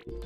Welcome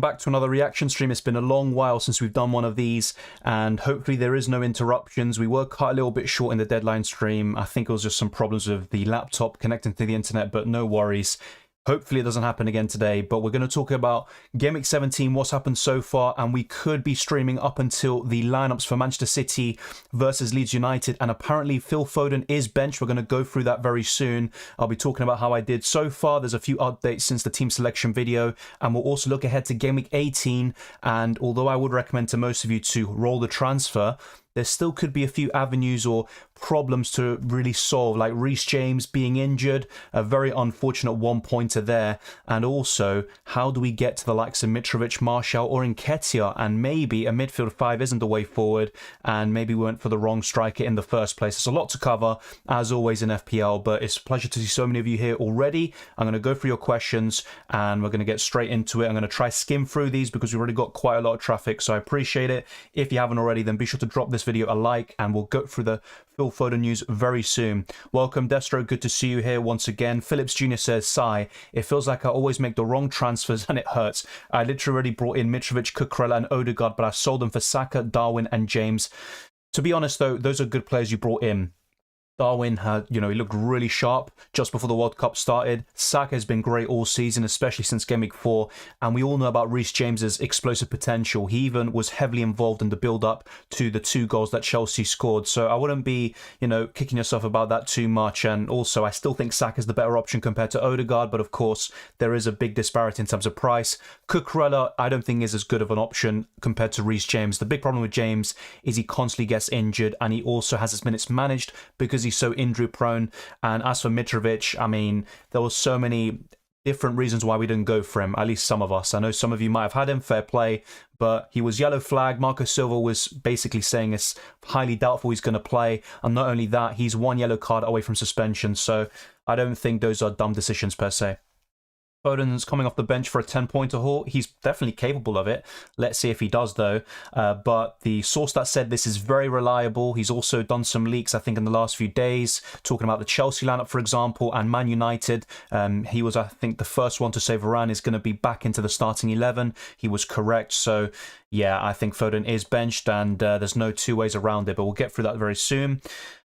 back to another reaction stream. It's been a long while since we've done one of these, and hopefully there is no interruptions. We were cut a little bit short in the deadline stream. I think it was just some problems with the laptop connecting to the internet, but no worries. Hopefully it doesn't happen again today, but we're going to talk about Game Week 17, what's happened so far, and we could be streaming up until the lineups for Manchester City versus Leeds United, and apparently Phil Foden is benched. We're going to go through that very soon. I'll be talking about how I did so far. There's a few updates since the team selection video, and we'll also look ahead to Game Week 18, and although I would recommend to most of you to roll the transfer, there still could be a few avenues or problems to really solve, like Reece James being injured, a very unfortunate one-pointer there, and also how do we get to the likes of Mitrovic, Martial or Nketiah, and maybe a midfield 5 isn't the way forward, and maybe we went for the wrong striker in the first place. There's a lot to cover, as always in FPL, but it's a pleasure to see so many of you here already. I'm going to go through your questions, and we're going to get straight into it. I'm going to try skim through these because we've already got quite a lot of traffic, so I appreciate it. If you haven't already, then be sure to drop this video a like, and we'll go through the Phil Foden news very soon. Welcome Destro, good to see you here once again. Phillips Jr. says, Sigh, it feels like I always make the wrong transfers and it hurts. I literally already brought in Mitrovic, Cucurella and Odegaard, but I sold them for Saka, Darwin and James. To be honest though, those are good players you brought in. Darwin had, he looked really sharp just before the World Cup started. Saka has been great all season, especially since Game Week 4. And we all know about Reece James's explosive potential. He even was heavily involved in the build-up to the 2 goals that Chelsea scored. So I wouldn't be, kicking yourself about that too much. And also, I still think Saka's the better option compared to Odegaard. But of course, there is a big disparity in terms of price. Cucurella, I don't think is as good of an option compared to Reece James. The big problem with James is he constantly gets injured. And he also has his minutes managed because he's so injury prone. And as for Mitrovic, I mean, there were so many different reasons why we didn't go for him, at least some of us. I know some of you might have had him, fair play, but he was yellow flag. Marco Silva was basically saying it's highly doubtful he's going to play, and not only that, he's 1 yellow card away from suspension, so I don't think those are dumb decisions per se. Foden's coming off the bench for a 10-pointer haul. He's definitely capable of it. Let's see if he does, though. But the source that said this is very reliable. He's also done some leaks, I think, in the last few days, talking about the Chelsea lineup, for example, and Man United. He was, I think, the first one to say Varane is going to be back into the starting 11. He was correct. So, yeah, I think Foden is benched, and there's no two ways around it. But we'll get through that very soon.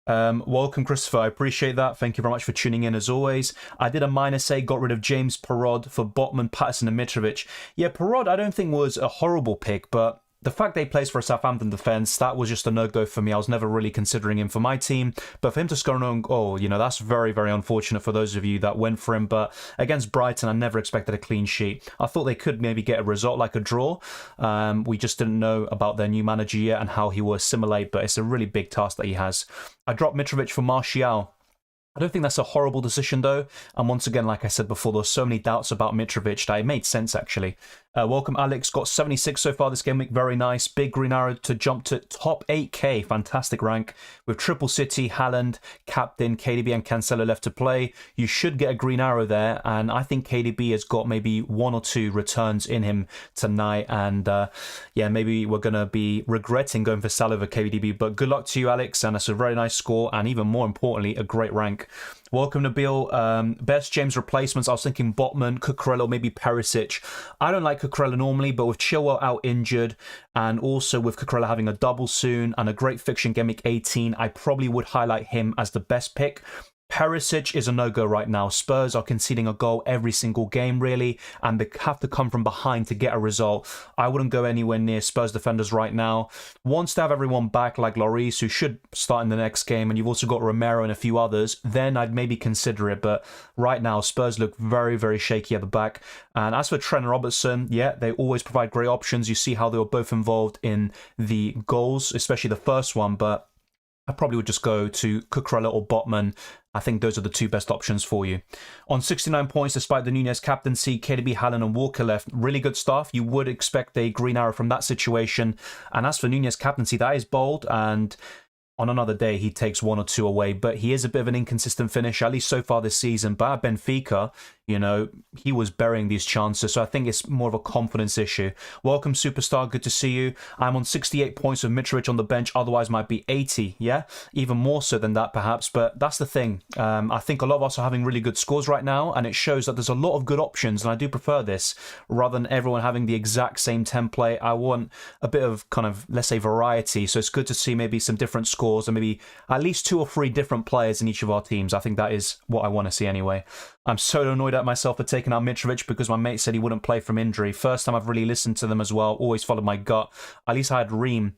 Welcome Christopher, I appreciate that. Thank you very much for tuning in as always. I did a -A, got rid of James, Perraud for Botman, Patterson and Mitrovic. Yeah, Perraud I don't think was a horrible pick, but the fact they plays for a Southampton defence, that was just a no-go for me. I was never really considering him for my team. But for him to score an own goal, that's very, very unfortunate for those of you that went for him. But against Brighton, I never expected a clean sheet. I thought they could maybe get a result like a draw. We just didn't know about their new manager yet and how he will assimilate. But it's a really big task that he has. I dropped Mitrovic for Martial. I don't think that's a horrible decision, though. And once again, like I said before, there's so many doubts about Mitrovic that it made sense, actually. Welcome, Alex. Got 76 so far this game week. Very nice. Big green arrow to jump to top 8k. Fantastic rank. With Triple City, Haaland, Captain, KDB and Cancelo left to play. You should get a green arrow there. And I think KDB has got maybe 1 or 2 returns in him tonight. And yeah, maybe we're going to be regretting going for Salah over KDB. But good luck to you, Alex. And that's a very nice score. And even more importantly, a great rank. Welcome, Nabil. Best James replacements. I was thinking Botman, Cucurella, maybe Perisic. I don't like Cucurella normally, but with Chilwell out injured and also with Cucurella having a double soon and a great fixture in Game Week 18, I probably would highlight him as the best pick. Perisic is a no-go right now. Spurs are conceding a goal every single game, really, and they have to come from behind to get a result. I wouldn't go anywhere near Spurs defenders right now. Once they have everyone back, like Lloris, who should start in the next game, and you've also got Romero and a few others, then I'd maybe consider it. But right now, Spurs look very, very shaky at the back. And as for Trent and Robertson, yeah, they always provide great options. You see how they were both involved in the goals, especially the first one, but I probably would just go to Cucurella or Botman. I think those are the 2 best options for you. On 69 points, despite the Nunez captaincy, KDB, Haaland and Walker left. Really good stuff. You would expect a green arrow from that situation. And as for Nunez captaincy, that is bold. And on another day, he takes 1 or 2 away. But he is a bit of an inconsistent finish, at least so far this season. But at Benfica, You know, he was burying these chances, so I think it's more of a confidence issue. Welcome, Superstar. Good to see you. I'm on 68 points with Mitrovic on the bench, otherwise might be 80, yeah? Even more so than that, perhaps, but that's the thing. I think a lot of us are having really good scores right now, and it shows that there's a lot of good options, and I do prefer this, rather than everyone having the exact same template. I want a bit of kind of, let's say, variety, so it's good to see maybe some different scores, and maybe at least 2 or 3 different players in each of our teams. I think that is what I want to see anyway. I'm so annoyed at myself for taking out Mitrovic because my mate said he wouldn't play from injury. First time I've really listened to them as well. Always followed my gut. At least I had Ream.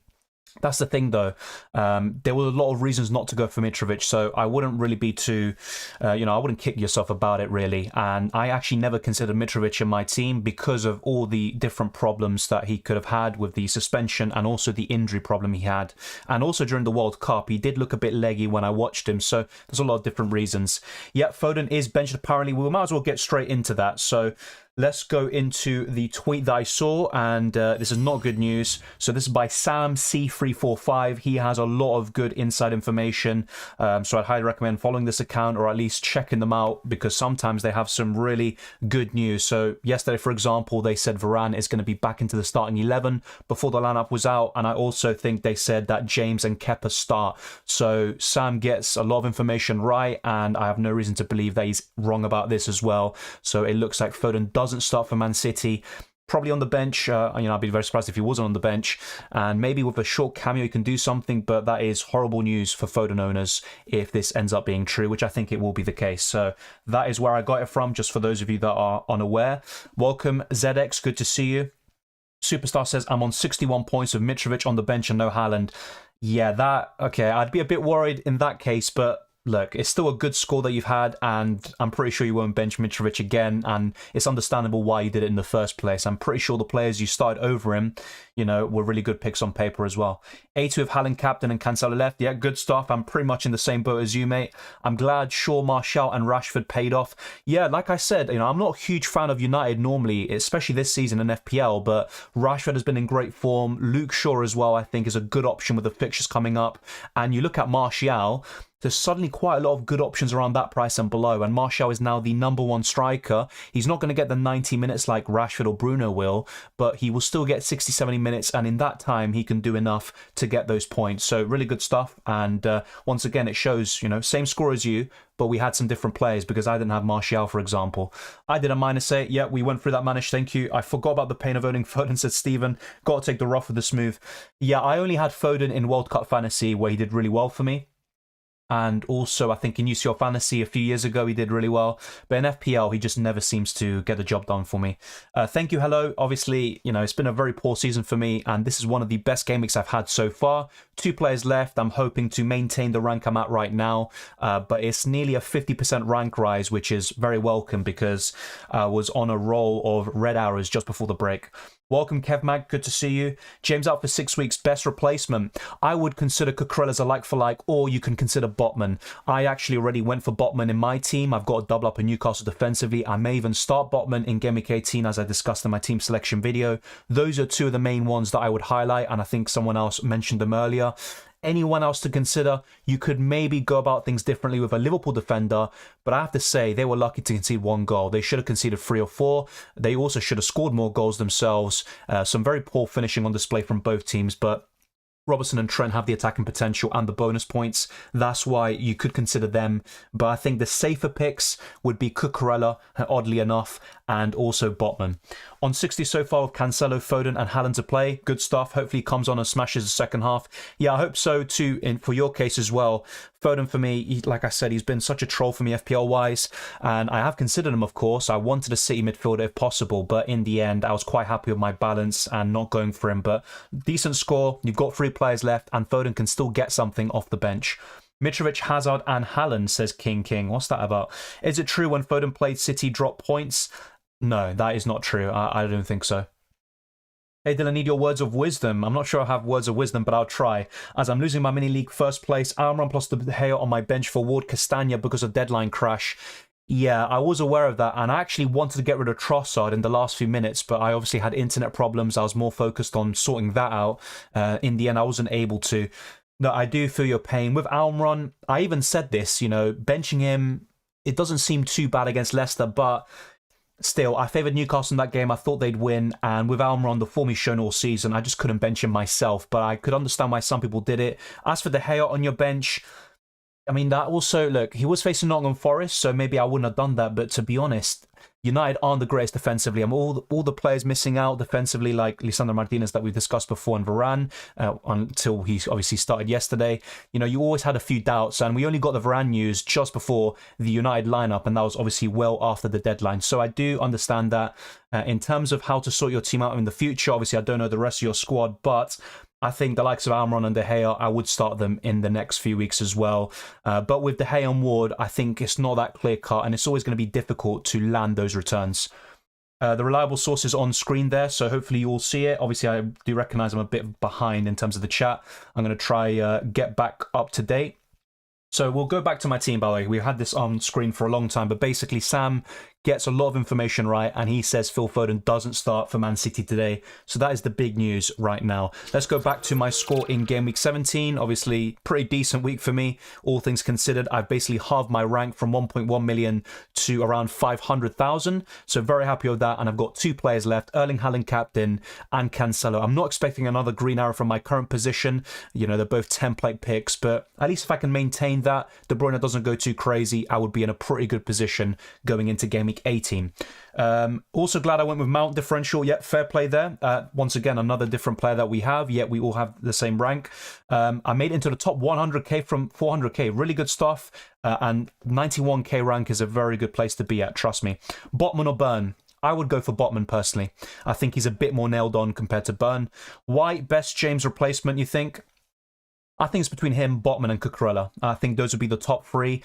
That's the thing, though. There were a lot of reasons not to go for Mitrovic, so I wouldn't really be too, I wouldn't kick yourself about it, really. And I actually never considered Mitrovic in my team because of all the different problems that he could have had with the suspension and also the injury problem he had. And also during the World Cup, he did look a bit leggy when I watched him, so there's a lot of different reasons. Yeah, Foden is benched, apparently. We might as well get straight into that. So let's go into the tweet that I saw, and this is not good news. So this is by Sam C345. He has a lot of good inside information, so I'd highly recommend following this account or at least checking them out because sometimes they have some really good news. So yesterday, for example, they said Varane is going to be back into the starting 11 before the lineup was out, and I also think they said that James and Kepa start. So Sam gets a lot of information right, and I have no reason to believe that he's wrong about this as well. So it looks like Foden doesn't start for Man City, probably on the bench. I'd be very surprised if he wasn't on the bench, and maybe with a short cameo he can do something, but that is horrible news for Foden owners if this ends up being true, which I think it will be the case. So that is where I got it from, just for those of you that are unaware. Welcome, ZX, good to see you. Superstar says, I'm on 61 points with Mitrovic on the bench and no Haaland. Yeah, okay, I'd be a bit worried in that case, but look, it's still a good score that you've had, and I'm pretty sure you won't bench Mitrovic again, and it's understandable why you did it in the first place. I'm pretty sure the players you started over him, were really good picks on paper as well. 80 with Haaland captain and Cancelo left. Yeah, good stuff. I'm pretty much in the same boat as you, mate. I'm glad Shaw, Martial and Rashford paid off. Yeah, like I said, I'm not a huge fan of United normally, especially this season in FPL, but Rashford has been in great form. Luke Shaw as well, I think, is a good option with the fixtures coming up. And you look at Martial, there's suddenly quite a lot of good options around that price and below, and Martial is now the #1 striker. He's not going to get the 90 minutes like Rashford or Bruno will, but he will still get 60, 70 minutes, and in that time he can do enough to get those points. So really good stuff, and once again it shows, same score as you, but we had some different players because I didn't have Martial, for example. I did a -8. Yeah, we went through that manage. Thank you. I forgot about the pain of owning Foden, said Steven. Got to take the rough with the smooth. Yeah, I only had Foden in World Cup Fantasy where he did really well for me. And also, I think in UCL Fantasy a few years ago, he did really well. But in FPL, he just never seems to get the job done for me. Thank you, hello. Obviously, it's been a very poor season for me, and this is one of the best game weeks I've had so far. 2 players left. I'm hoping to maintain the rank I'm at right now, but it's nearly a 50% rank rise, which is very welcome because I was on a roll of red arrows just before the break. Welcome, KevMag. Good to see you. James out for 6 weeks. Best replacement. I would consider Cucurella as a like-for-like, or you can consider Botman. I actually already went for Botman in my team. I've got a double up in Newcastle defensively. I may even start Botman in Gameweek 18, as I discussed in my team selection video. Those are 2 of the main ones that I would highlight, and I think someone else mentioned them earlier. Anyone else to consider? You could maybe go about things differently with a Liverpool defender, but I have to say they were lucky to concede 1 goal. They should have conceded 3 or 4. They also should have scored more goals themselves. Some very poor finishing on display from both teams, but Robertson and Trent have the attacking potential and the bonus points. That's why you could consider them. But I think the safer picks would be Cucurella, oddly enough, and also Botman. On 60 so far with Cancelo, Foden and Haaland to play. Good stuff. Hopefully he comes on and smashes the second half. Yeah, I hope so too for your case as well. Foden for me, like I said, he's been such a troll for me FPL-wise, and I have considered him, of course. I wanted a City midfielder if possible, but in the end, I was quite happy with my balance and not going for him. But decent score. You've got 3 players left, and Foden can still get something off the bench. Mitrovic, Hazard and Haaland, says King. What's that about? Is it true when Foden played City dropped points? No, that is not true. I don't think so. Hey Dylan, I need your words of wisdom. I'm not sure I have words of wisdom, but I'll try. As I'm losing my mini-league first place, Almiron plus the Gea on my bench for Ward Castagna because of deadline crash. Yeah, I was aware of that, and I actually wanted to get rid of Trossard in the last few minutes, but I obviously had internet problems. I was more focused on sorting that out. In the end, I wasn't able to. No, I do feel your pain. With Almiron, I even said this, benching him it doesn't seem too bad against Leicester, but still, I favoured Newcastle in that game. I thought they'd win, and with Almiron, the form he's shown all season, I just couldn't bench him myself, but I could understand why some people did it. As for De Gea on your bench, I mean, that also, look, he was facing Nottingham Forest, so maybe I wouldn't have done that, but to be honest, United aren't the greatest defensively. I'm all the players missing out defensively, like Lisandro Martinez that we've discussed before, and Varane, until he obviously started yesterday. You know, you always had a few doubts, and we only got the Varane news just before the United lineup, and that was obviously well after the deadline. So I do understand that. In terms of how to sort your team out in the future, obviously I don't know the rest of your squad, but I think the likes of Almiron and De Gea, I would start them in the next few weeks as well. But with De Gea and Ward, I think it's not that clear cut, and it's always going to be difficult to land those returns. The reliable source is on screen there, so hopefully you all see it. Obviously, I do recognise I'm a bit behind in terms of the chat. I'm going to try get back up to date. So we'll go back to my team, by the way. We had this on screen for a long time, but basically Sam gets a lot of information right, and he says Phil Foden doesn't start for Man City today. So that is the big news right now. Let's go back to my score in Game Week 17. Obviously, pretty decent week for me, all things considered. I've basically halved my rank from 1.1 million to around 500,000. So very happy with that, and I've got 2 players left, Erling Haaland captain and Cancelo. I'm not expecting another green arrow from my current position. You know, they're both template picks, but at least if I can maintain that, De Bruyne doesn't go too crazy, I would be in a pretty good position going into Game Week 18. Also glad I went with Mount differential. Yet fair play there. Once again, another different player that we have, yet we all have the same rank. I made it into the top 100k from 400k. Really good stuff. And 91k rank is a very good place to be at, trust me. Botman or Burn? I would go for Botman personally. I think he's a bit more nailed on compared to Burn. White, best James replacement, you think? I think it's between him, Botman, and Cucurella. I think those would be the top 3.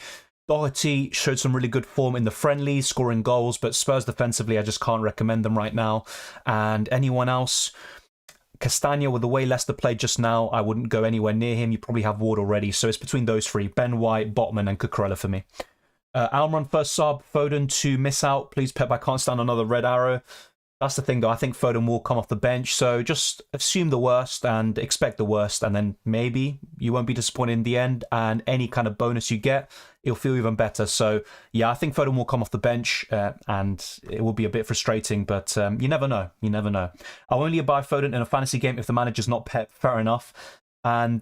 Doherty showed some really good form in the friendlies, scoring goals, but Spurs defensively, I just can't recommend them right now. And anyone else? Castagna, with the way Leicester played just now, I wouldn't go anywhere near him. You probably have Ward already, so it's between those 3. Ben White, Botman, and Cucurella for me. Almiron first sub, Foden to miss out. Please, Pep, I can't stand another red arrow. That's the thing, though. I think Foden will come off the bench. So just assume the worst and expect the worst. And then maybe you won't be disappointed in the end. And any kind of bonus you get, it'll feel even better. So, yeah, I think Foden will come off the bench. And it will be a bit frustrating. But you never know. You never know. I'll only buy Foden in a fantasy game if the manager's not Pep. Fair enough. And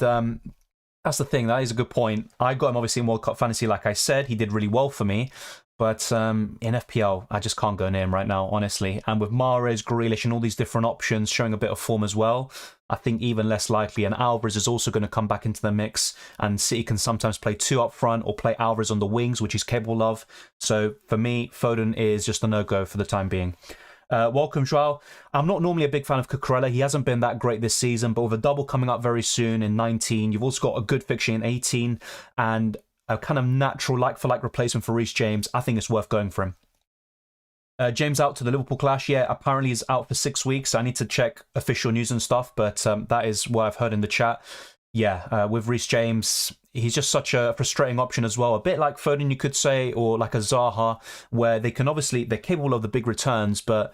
that's the thing. That is a good point. I got him, obviously, in World Cup Fantasy, like I said. He did really well for me. But in FPL, I just can't go near him right now, honestly. And with Mahrez, Grealish, and all these different options showing a bit of form as well, I think even less likely. And Alvarez is also going to come back into the mix. And City can sometimes play 2 up front or play Alvarez on the wings, which he's capable of. So for me, Foden is just a no-go for the time being. Welcome, Joao. I'm not normally a big fan of Cucurella. He hasn't been that great this season, but with a double coming up very soon in 19, you've also got a good fixture in 18, and a kind of natural like-for-like replacement for Reece James. I think it's worth going for him. James out to the Liverpool clash. Yeah, apparently he's out for 6 weeks. I need to check official news and stuff, but that is what I've heard in the chat. Yeah, with Reece James, he's just such a frustrating option as well. A bit like Foden, you could say, or like a Zaha, where they can obviously, they're capable of the big returns, but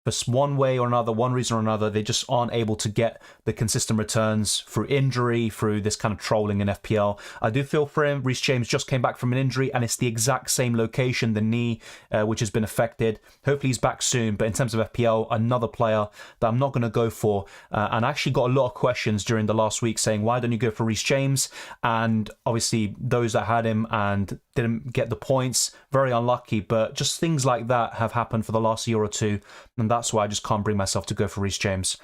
for one way or another, one reason or another, they just aren't able to get the consistent returns through injury, through this kind of trolling in FPL. I do feel for him. Reece James just came back from an injury, and it's the exact same location, the knee, which has been affected. Hopefully he's back soon, but in terms of FPL, another player that I'm not going to go for. And I actually got a lot of questions during the last week saying, why don't you go for Reece James? And obviously those that had him and didn't get the points, very unlucky, but just things like that have happened for the last year or two, and that's why I just can't bring myself to go for Reece James.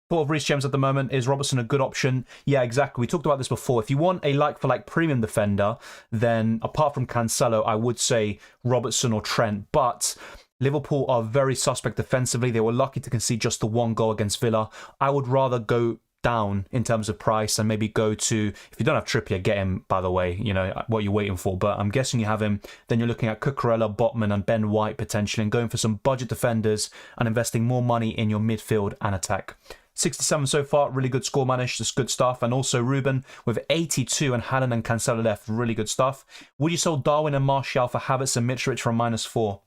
Thought of Reece James at the moment. Is Robertson a good option? Yeah, exactly. We talked about this before. If you want a like-for-like premium defender, then apart from Cancelo, I would say Robertson or Trent, but Liverpool are very suspect defensively. They were lucky to concede just the 1 goal against Villa. I would rather go down in terms of price and maybe go to, if you don't have Trippier, get him, by the way, you know what you're waiting for, but I'm guessing you have him. Then you're looking at Cucurella, Botman and Ben White potentially, and going for some budget defenders and investing more money in your midfield and attack. 67 so far, really good score managed, just good stuff. And also Ruben with 82 and Haaland and Cancelo left, really good stuff. Would you sell Darwin and Martial for Havertz and Mitrovic from -4?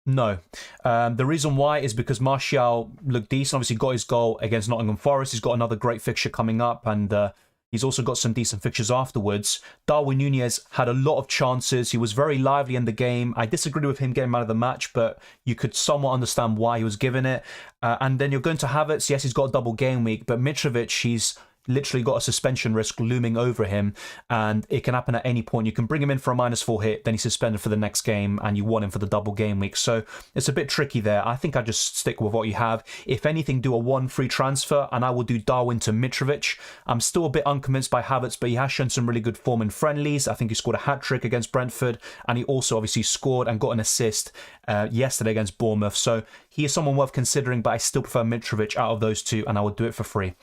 No. The reason why is because Martial looked decent, obviously got his goal against Nottingham Forest. He's got another great fixture coming up, and He's also got some decent fixtures afterwards. Darwin Núñez had a lot of chances. He was very lively in the game. I disagreed with him getting out of the match, but you could somewhat understand why he was given it. And then you're going to Havertz. Yes, he's got a double game week, but Mitrovic, he's literally got a suspension risk looming over him, and it can happen at any point. You can bring him in for a -4 hit, then he's suspended for the next game, and you want him for the double game week. So it's a bit tricky there. I think I just stick with what you have. If anything, do a 1 free transfer, and I will do Darwin to Mitrovic. I'm still a bit unconvinced by Havertz, but he has shown some really good form in friendlies. I think he scored a hat-trick against Brentford, and he also obviously scored and got an assist yesterday against Bournemouth. So he is someone worth considering, but I still prefer Mitrovic out of those two, and I would do it for free.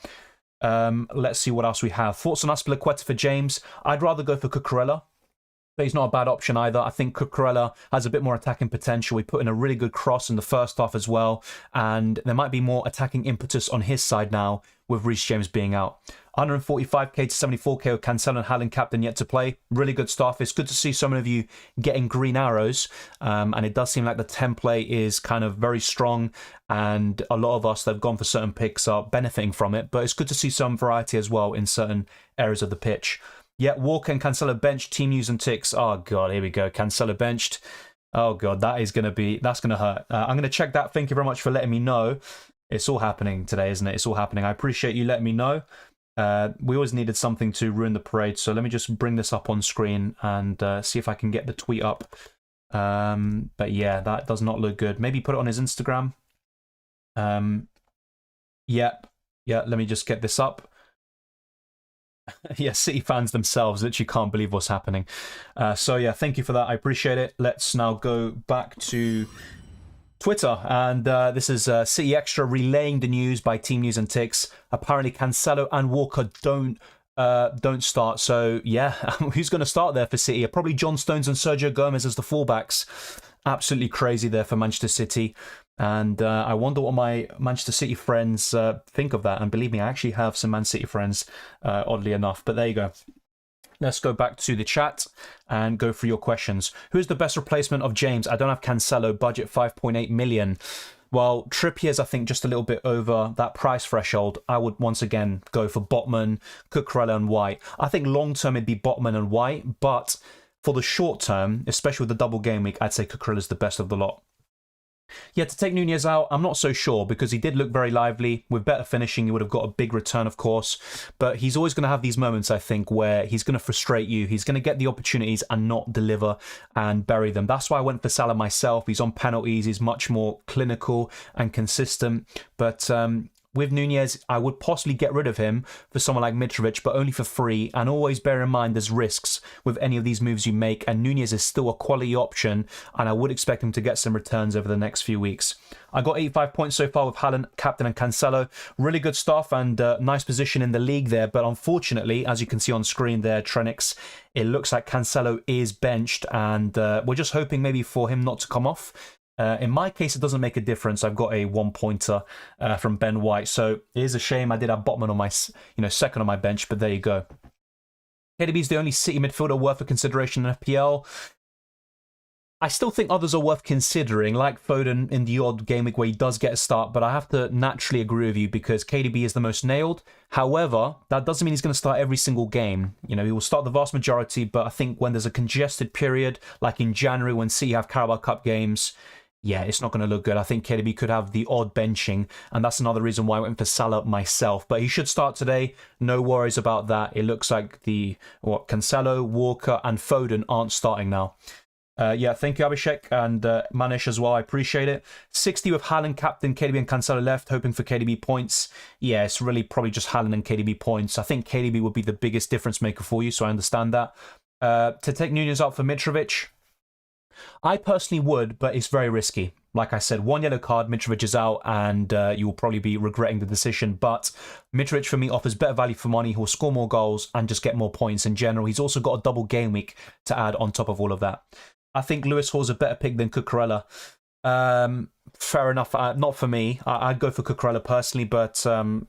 Let's see what else we have. Thoughts on Azpilicueta for James? I'd rather go for Cucurella, but he's not a bad option either. I think Cucurella has a bit more attacking potential. We put in a really good cross in the first half as well, and there might be more attacking impetus on his side now with Reece James being out. 145k to 74k with Cancelo and Haaland captain yet to play. Really good stuff. It's good to see some of you getting green arrows, and it does seem like the template is kind of very strong, and a lot of us that have gone for certain picks are benefiting from it, but it's good to see some variety as well in certain areas of the pitch. Yeah, Walker and Cancelo benched, team news and ticks. Oh god, here we go. Cancelo benched. Oh god, that's going to hurt. I'm going to check that. Thank you very much for letting me know. It's all happening today, isn't it? It's all happening. I appreciate you letting me know. We always needed something to ruin the parade, so let me just bring this up on screen and see if I can get the tweet up. But yeah, that does not look good. Maybe put it on his Instagram. Yeah, let me just get this up. Yeah, City fans themselves literally can't believe what's happening. So yeah, thank you for that. I appreciate it. Let's now go back to Twitter, and this is City Extra relaying the news by Team News and Ticks. Apparently Cancelo and Walker don't start. So yeah, who's going to start there for City? Probably John Stones and Sergio Gomez as the fullbacks. Absolutely crazy there for Manchester City. And I wonder what my Manchester City friends think of that. And believe me, I actually have some Man City friends, oddly enough. But there you go. Let's go back to the chat and go through your questions. Who's the best replacement of James? I don't have Cancelo, budget 5.8 million. Well, Trippier's, I think, just a little bit over that price threshold. I would once again go for Botman, Cucurella and White. I think long-term it'd be Botman and White, but for the short term, especially with the double game week, I'd say Cucurella's the best of the lot. Yeah, to take Núñez out, I'm not so sure because he did look very lively. With better finishing, he would have got a big return, of course. But he's always going to have these moments, I think, where he's going to frustrate you. He's going to get the opportunities and not deliver and bury them. That's why I went for Salah myself. He's on penalties. He's much more clinical and consistent. But with Núñez, I would possibly get rid of him for someone like Mitrovic, but only for free. And always bear in mind there's risks with any of these moves you make. And Núñez is still a quality option, and I would expect him to get some returns over the next few weeks. I got 85 points so far with Haaland, captain and Cancelo. Really good stuff and nice position in the league there. But unfortunately, as you can see on screen there, Trenix, it looks like Cancelo is benched. And we're just hoping maybe for him not to come off. In my case, it doesn't make a difference. I've got a 1-pointer from Ben White, so it is a shame. I did have Botman on my, second on my bench, but there you go. KDB's the only City midfielder worth a consideration in FPL. I still think others are worth considering, like Foden in the odd game week where he does get a start, but I have to naturally agree with you because KDB is the most nailed. However, that doesn't mean he's going to start every single game. He will start the vast majority, but I think when there's a congested period, like in January when City have Carabao Cup games, yeah, it's not going to look good. I think KDB could have the odd benching, and that's another reason why I went for Salah myself. But he should start today. No worries about that. It looks like Cancelo, Walker, and Foden aren't starting now. Yeah, thank you, Abhishek, and Manish as well. I appreciate it. 60 with Haaland, captain, KDB and Cancelo left, hoping for KDB points. Yeah, it's really probably just Haaland and KDB points. I think KDB would be the biggest difference maker for you, so I understand that. To take Núñez out for Mitrovic, I personally would, but it's very risky. Like I said, 1 yellow card, Mitrovic is out, and you will probably be regretting the decision. But Mitrovic, for me, offers better value for money. He'll score more goals and just get more points in general. He's also got a double game week to add on top of all of that. I think Lewis Hall's a better pick than Cucurella. Fair enough. Not for me. I'd go for Cucurella personally, but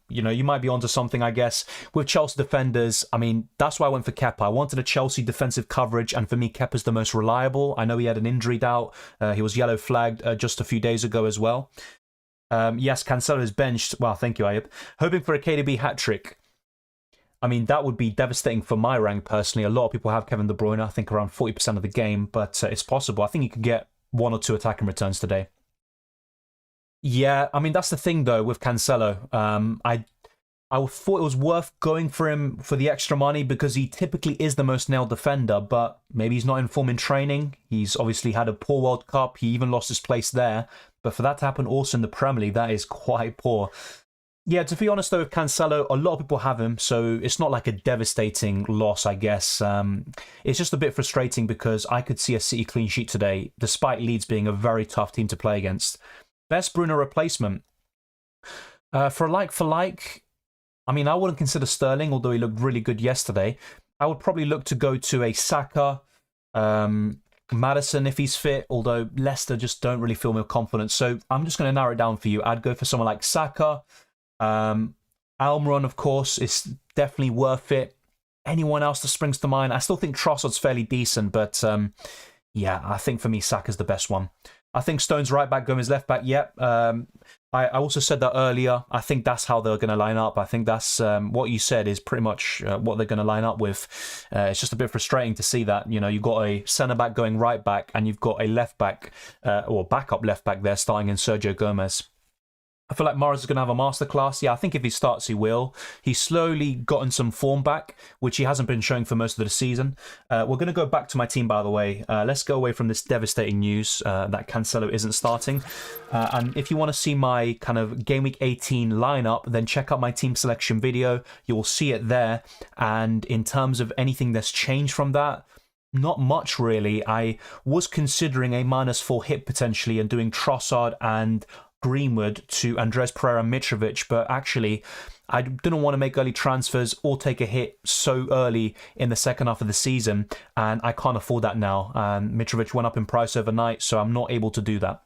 you might be onto something, I guess. With Chelsea defenders, I mean, that's why I went for Kepa. I wanted a Chelsea defensive coverage, and for me, Kepa's the most reliable. I know he had an injury doubt. He was yellow flagged just a few days ago as well. Yes, Cancelo is benched. Well, thank you, Ayub. Hoping for a KDB hat-trick. I mean, that would be devastating for my rank personally. A lot of people have Kevin De Bruyne, I think around 40% of the game, but it's possible. I think you could get 1 or 2 attacking returns today. Yeah, I mean, that's the thing though with Cancelo. I thought it was worth going for him for the extra money because he typically is the most nailed defender, but maybe he's not in form in training. He's obviously had a poor World Cup. He even lost his place there. But for that to happen also in the Premier League, that is quite poor. Yeah, to be honest though, with Cancelo, a lot of people have him, so it's not like a devastating loss, I guess. It's just a bit frustrating because I could see a City clean sheet today, despite Leeds being a very tough team to play against. Best Bruno replacement. For like, I mean, I wouldn't consider Sterling, although he looked really good yesterday. I would probably look to go to a Saka, Maddison if he's fit, although Leicester just don't really feel more confident. So I'm just going to narrow it down for you. I'd go for someone like Saka. Almiron, of course, is definitely worth it. Anyone else that springs to mind? I still think Trossard's fairly decent, but yeah, I think for me, Saka's the best one. I think Stone's right back, Gomez left back. Yep. I also said that earlier. I think that's how they're going to line up. I think that's what you said is pretty much what they're going to line up with. It's just a bit frustrating to see that. You know, you've got a centre back going right back, and you've got a left back or backup left back there starting in Sergio Gomez. I feel like Mahrez is going to have a masterclass. Yeah, I think if he starts, he will. He's slowly gotten some form back, which he hasn't been showing for most of the season. We're going to go back to my team, by the way. Let's go away from this devastating news that Cancelo isn't starting. And if you want to see my kind of Game Week 18 lineup, then check out my team selection video. You will see it there. And in terms of anything that's changed from that, not much really. I was considering a -4 hit potentially and doing Trossard and Greenwood to Andres Pereira and Mitrovic, but actually I didn't want to make early transfers or take a hit so early in the second half of the season, and I can't afford that now. Mitrovic went up in price overnight, so I'm not able to do that.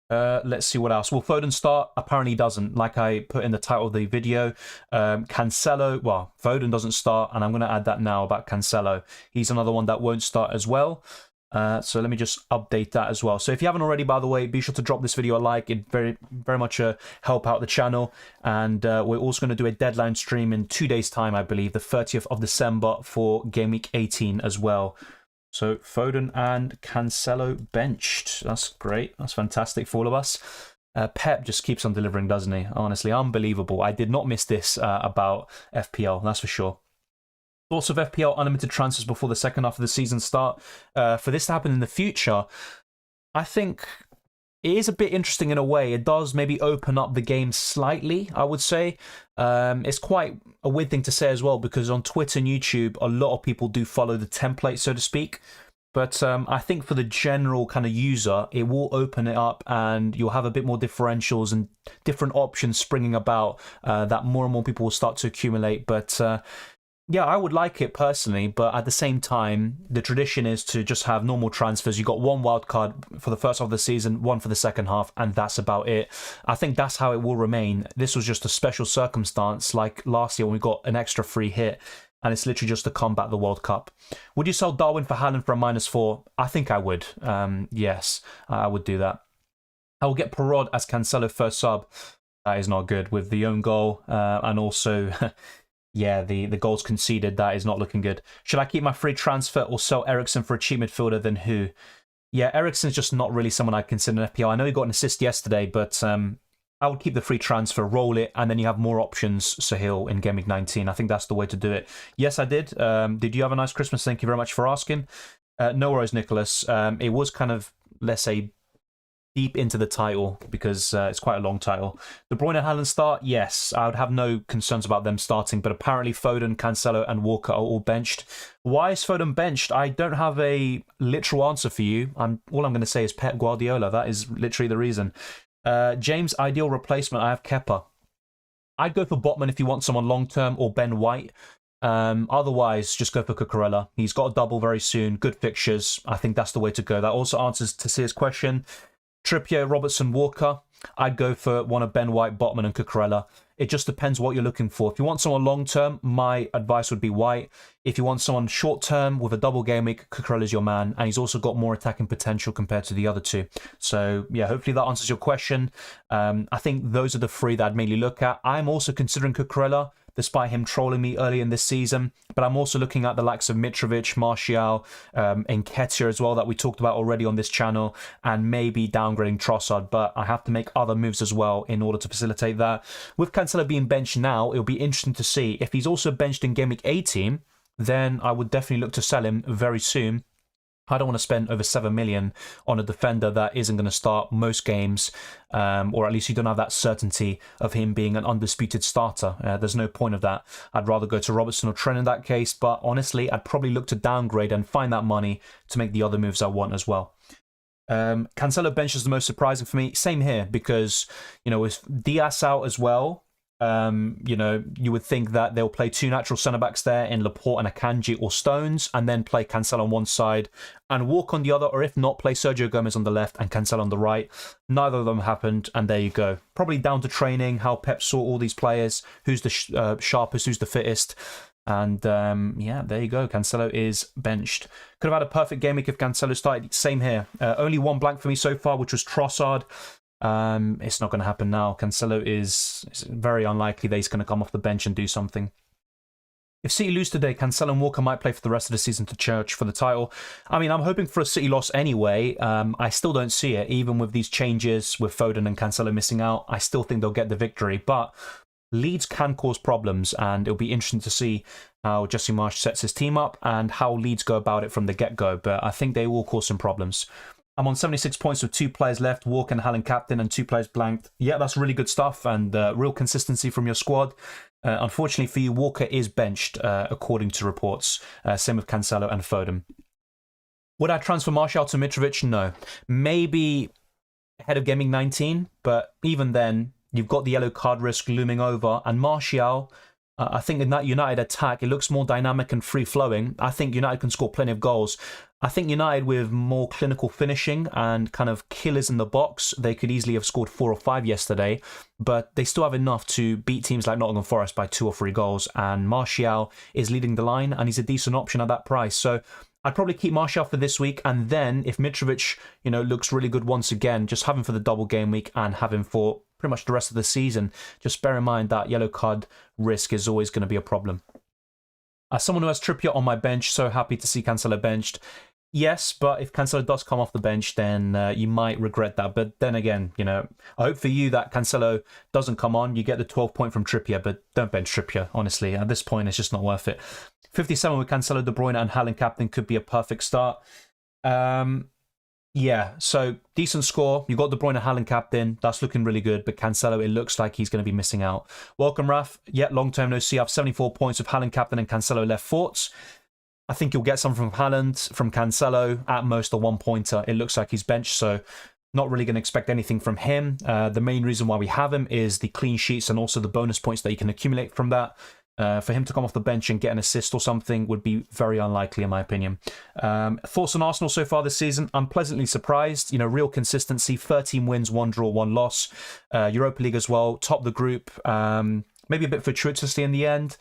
Let's see what else. Will Foden start? Apparently he doesn't, like I put in the title of the video. Cancelo, well, Foden doesn't start, and I'm going to add that now about Cancelo. He's another one that won't start as well. So let me just update that as well. So if you haven't already, by the way, be sure to drop this video a like. It very much help out the channel. And we're also going to do a deadline stream in 2 days' time, I believe, the 30th of December for Game Week 18 as well. So Foden and Cancelo benched. That's great. That's fantastic for all of us. Pep just keeps on delivering, doesn't he? Honestly, unbelievable. I did not miss this about FPL, that's for sure. Thoughts of FPL unlimited transfers before the second half of the season start. For this to happen in the future, I think it is a bit interesting in a way. It does maybe open up the game slightly, I would say. It's quite a weird thing to say as well, because on Twitter and YouTube, a lot of people do follow the template, so to speak. But I think for the general kind of user, it will open it up and you'll have a bit more differentials and different options springing about that more and more people will start to accumulate. But yeah, I would like it personally, but at the same time, the tradition is to just have normal transfers. You've got one wild card for the first half of the season, one for the second half, and that's about it. I think that's how it will remain. This was just a special circumstance, like last year when we got an extra free hit, and it's literally just to combat the World Cup. Would you sell Darwin for Haaland for a -4? I think I would. Yes, I would do that. I will get Perraud as Cancelo first sub. That is not good with the own goal, and also... yeah, the goals conceded, that is not looking good. Should I keep my free transfer or sell Eriksen for a cheap midfielder? Then who? Yeah, Eriksen's just not really someone I'd consider an FPL. I know he got an assist yesterday, but I would keep the free transfer, roll it, and then you have more options, Sahil, in Game Week 19. I think that's the way to do it. Yes, I did. Did you have a nice Christmas? Thank you very much for asking. No worries, Nicholas. It was kind of, let's say, deep into the title because it's quite a long title. De Bruyne and Haaland start? Yes, I would have no concerns about them starting, but apparently Foden, Cancelo and Walker are all benched. Why is Foden benched? I don't have a literal answer for you. All I'm going to say is Pep Guardiola. That is literally the reason. James, ideal replacement, I have Kepa. I'd go for Botman if you want someone long-term, or Ben White. Otherwise, just go for Cucurella. He's got a double very soon, good fixtures. I think that's the way to go. That also answers Tasir's question. Trippier, Robertson, Walker. I'd go for one of Ben White, Botman and Cucurella. It just depends what you're looking for. If you want someone long-term, my advice would be White. If you want someone short-term with a double game week, Cucurella's your man. And he's also got more attacking potential compared to the other two. So, yeah, hopefully that answers your question. I think those are the three that I'd mainly look at. I'm also considering Cucurella, despite him trolling me early in this season. But I'm also looking at the likes of Mitrovic, Martial, Nketiah as well, that we talked about already on this channel, and maybe downgrading Trossard. But I have to make other moves as well in order to facilitate that. With Cancelo being benched now, it'll be interesting to see if he's also benched in Game Week 18. Then I would definitely look to sell him very soon. I don't want to spend over 7 million on a defender that isn't going to start most games, or at least you don't have that certainty of him being an undisputed starter. There's no point of that. I'd rather go to Robertson or Trent in that case, but honestly, I'd probably look to downgrade and find that money to make the other moves I want as well. Cancelo bench is the most surprising for me. Same here, because, you know, with Diaz out as well, you know, you would think that they'll play 2 natural centre-backs there in Laporte and Akanji or Stones, and then play Cancelo on one side and Walk on the other, or if not, play Sergio Gomez on the left and Cancelo on the right. Neither of them happened, and there you go. Probably down to training, how Pep saw all these players, who's the sharpest, who's the fittest. And yeah, there you go. Cancelo is benched. Could have had a perfect game week if Cancelo started. Same here. Only one blank for me so far, which was Trossard. It's not going to happen now. Cancelo is very unlikely that he's going to come off the bench and do something. If City lose today, Cancelo and Walker might play for the rest of the season to church for the title. I mean, I'm hoping for a City loss anyway. I still don't see it, even with these changes, with Foden and Cancelo missing out. I still think they'll get the victory, but Leeds can cause problems, and it'll be interesting to see how Jesse Marsch sets his team up and how Leeds go about it from the get-go, but I think they will cause some problems. I'm on 76 points with 2 players left, Walker and Haaland captain, and 2 players blanked. Yeah, that's really good stuff, and real consistency from your squad. Unfortunately for you, Walker is benched, according to reports. Same with Cancelo and Foden. Would I transfer Martial to Mitrovic? No. Maybe ahead of Game Week 19, but even then, you've got the yellow card risk looming over, and Martial, I think in that United attack, it looks more dynamic and free-flowing. I think United can score plenty of goals. I think United with more clinical finishing and kind of killers in the box, they could easily have scored 4 or 5 yesterday, but they still have enough to beat teams like Nottingham Forest by 2 or 3 goals, and Martial is leading the line, and he's a decent option at that price. So I'd probably keep Martial for this week, and then if Mitrovic, you know, looks really good once again, just have him for the double game week and have him for pretty much the rest of the season. Just bear in mind that yellow card risk is always going to be a problem. As someone who has Trippier on my bench, so happy to see Cancelo benched. Yes, but if Cancelo does come off the bench, then you might regret that. But then again, you know, I hope for you that Cancelo doesn't come on. You get the 12 point from Trippier, but don't bench Trippier, honestly. At this point, it's just not worth it. 57 with Cancelo, De Bruyne and Haaland captain could be a perfect start. Yeah, so decent score. You got De Bruyne and Haaland captain. That's looking really good. But Cancelo, it looks like he's going to be missing out. Welcome, Raf. Yeah, long term no see. I have 74 points with Haaland captain and Cancelo left forts. I think you'll get some from Haaland, from Cancelo, at most a 1-pointer. It looks like he's benched, so not really going to expect anything from him. The main reason why we have him is the clean sheets and also the bonus points that you can accumulate from that. For him to come off the bench and get an assist or something would be very unlikely, in my opinion. Thoughts on Arsenal so far this season? I'm pleasantly surprised. You know, real consistency, 13 wins, 1 draw, 1 loss. Europa League as well, top the group. Maybe a bit fortuitously in the end.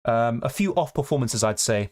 A few off performances, I'd say.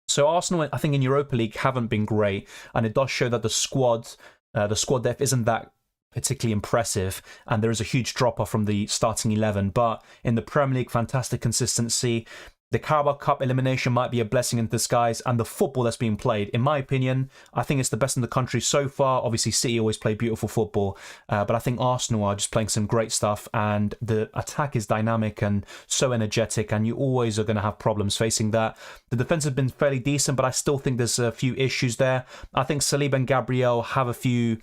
So Arsenal, I think in Europa League, haven't been great, and it does show that the squad depth isn't that particularly impressive, and there is a huge drop-off from the starting 11. But in the Premier League, fantastic consistency. The Carabao Cup elimination might be a blessing in disguise, and the football that's being played, in my opinion, I think it's the best in the country so far. Obviously, City always play beautiful football, but I think Arsenal are just playing some great stuff, and the attack is dynamic and so energetic, and you always are going to have problems facing that. The defense has been fairly decent, but I still think there's a few issues there. I think Saliba and Gabriel have a few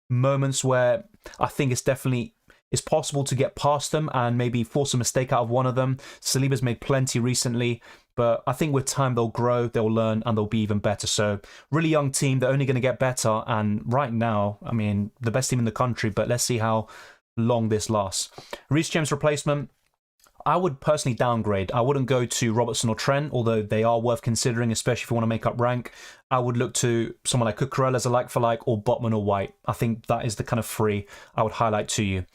moments where I think it's possible to get past them and maybe force a mistake out of one of them. Saliba's made plenty recently, but I think with time they'll grow, they'll learn, and they'll be even better. So really young team, they're only going to get better. And right now, I mean, the best team in the country, but let's see how long this lasts. Reece James replacement, I would personally downgrade. I wouldn't go to Robertson or Trent, although they are worth considering, especially if you want to make up rank. I would look to someone like Cucurella as a like-for-like, or Botman or White. I think that is the kind of three I would highlight to you.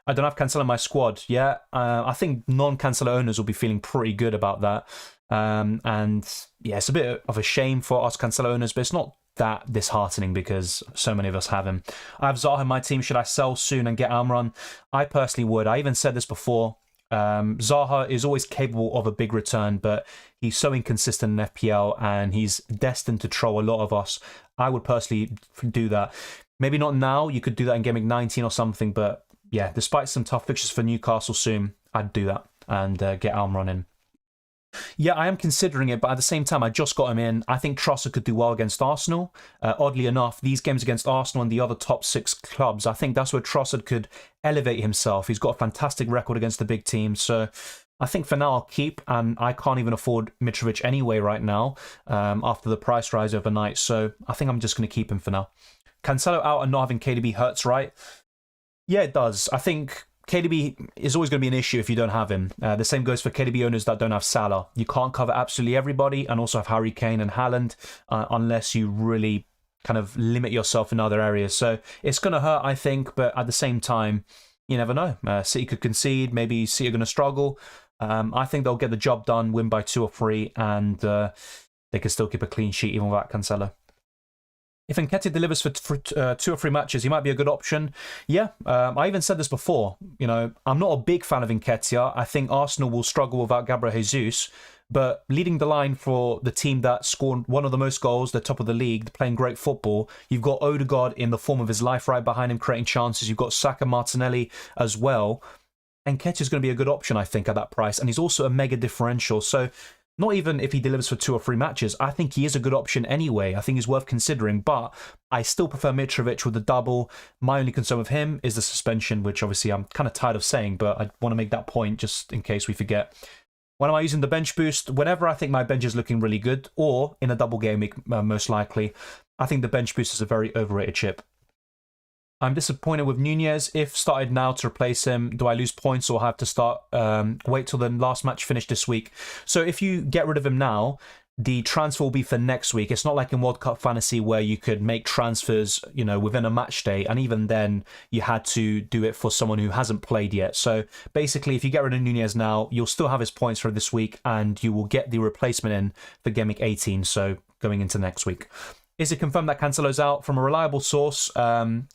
I don't have Cancelo in my squad. Yeah, I think non-Cancelo owners will be feeling pretty good about that. And yeah, it's a bit of a shame for us Cancelo owners, but it's not that disheartening because so many of us have him. I have Zaha in my team. Should I sell soon and get Almiron? I personally would. I even said this before. Zaha is always capable of a big return, but he's so inconsistent in FPL and he's destined to troll a lot of us. I would personally do that. Maybe not now. You could do that in Gameweek 19 or something, but yeah, despite some tough fixtures for Newcastle soon, I'd do that and get Almiron in. Yeah, I am considering it, but at the same time, I just got him in. I think Trossard could do well against Arsenal. Oddly enough, these games against Arsenal and the other top 6 clubs, I think that's where Trossard could elevate himself. He's got a fantastic record against the big teams, so I think for now I'll keep, and I can't even afford Mitrovic anyway right now after the price rise overnight, so I think I'm just going to keep him for now. Cancelo out and not having KDB hurts, right? Yeah, it does. I think KDB is always going to be an issue if you don't have him. The same goes for KDB owners that don't have Salah. You can't cover absolutely everybody and also have Harry Kane and Haaland unless you really kind of limit yourself in other areas. So it's going to hurt, I think, but at the same time, you never know. City could concede. Maybe City are going to struggle. I think they'll get the job done, win by 2 or 3, and they can still keep a clean sheet even without Cancelo. If Nketiah delivers for 2 or 3 matches, he might be a good option. Yeah, I even said this before. You know, I'm not a big fan of Nketiah. I think Arsenal will struggle without Gabriel Jesus. But leading the line for the team that scored one of the most goals, the top of the league, playing great football, you've got Odegaard in the form of his life right behind him, creating chances. You've got Saka, Martinelli as well. Nketiah is going to be a good option, I think, at that price. And he's also a mega differential. So not even if he delivers for 2 or 3 matches, I think he is a good option anyway. I think he's worth considering, but I still prefer Mitrovic with the double. My only concern with him is the suspension, which obviously I'm kind of tired of saying, but I want to make that point just in case we forget. When am I using the bench boost? Whenever I think my bench is looking really good, or in a double game week, most likely. I think the bench boost is a very overrated chip. I'm disappointed with Nunez. If started now to replace him, do I lose points or have to start wait till the last match finished this week? So if you get rid of him now, the transfer will be for next week. It's not like in World Cup Fantasy where you could make transfers, you know, within a match day, and even then you had to do it for someone who hasn't played yet. So basically, if you get rid of Nunez now, you'll still have his points for this week, and you will get the replacement in for Game Week 18. So going into next week. Is it confirmed that Cancelo's out? From a reliable source,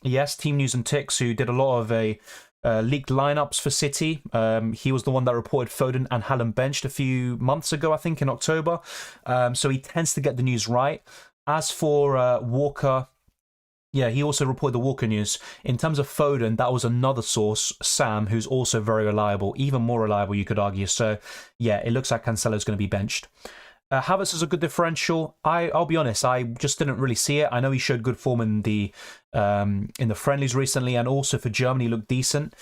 yes, Team News and Ticks, who did a lot of leaked lineups for City. He was the one that reported Foden and Haaland benched a few months ago, I think, in October. So he tends to get the news right. As for Walker, yeah, he also reported the Walker news. In terms of Foden, that was another source, Sam, who's also very reliable, even more reliable, you could argue. So, yeah, it looks like Cancelo's going to be benched. Havertz is a good differential. I'll be honest, I just didn't really see it. I know he showed good form in the friendlies recently, and also for Germany he looked decent.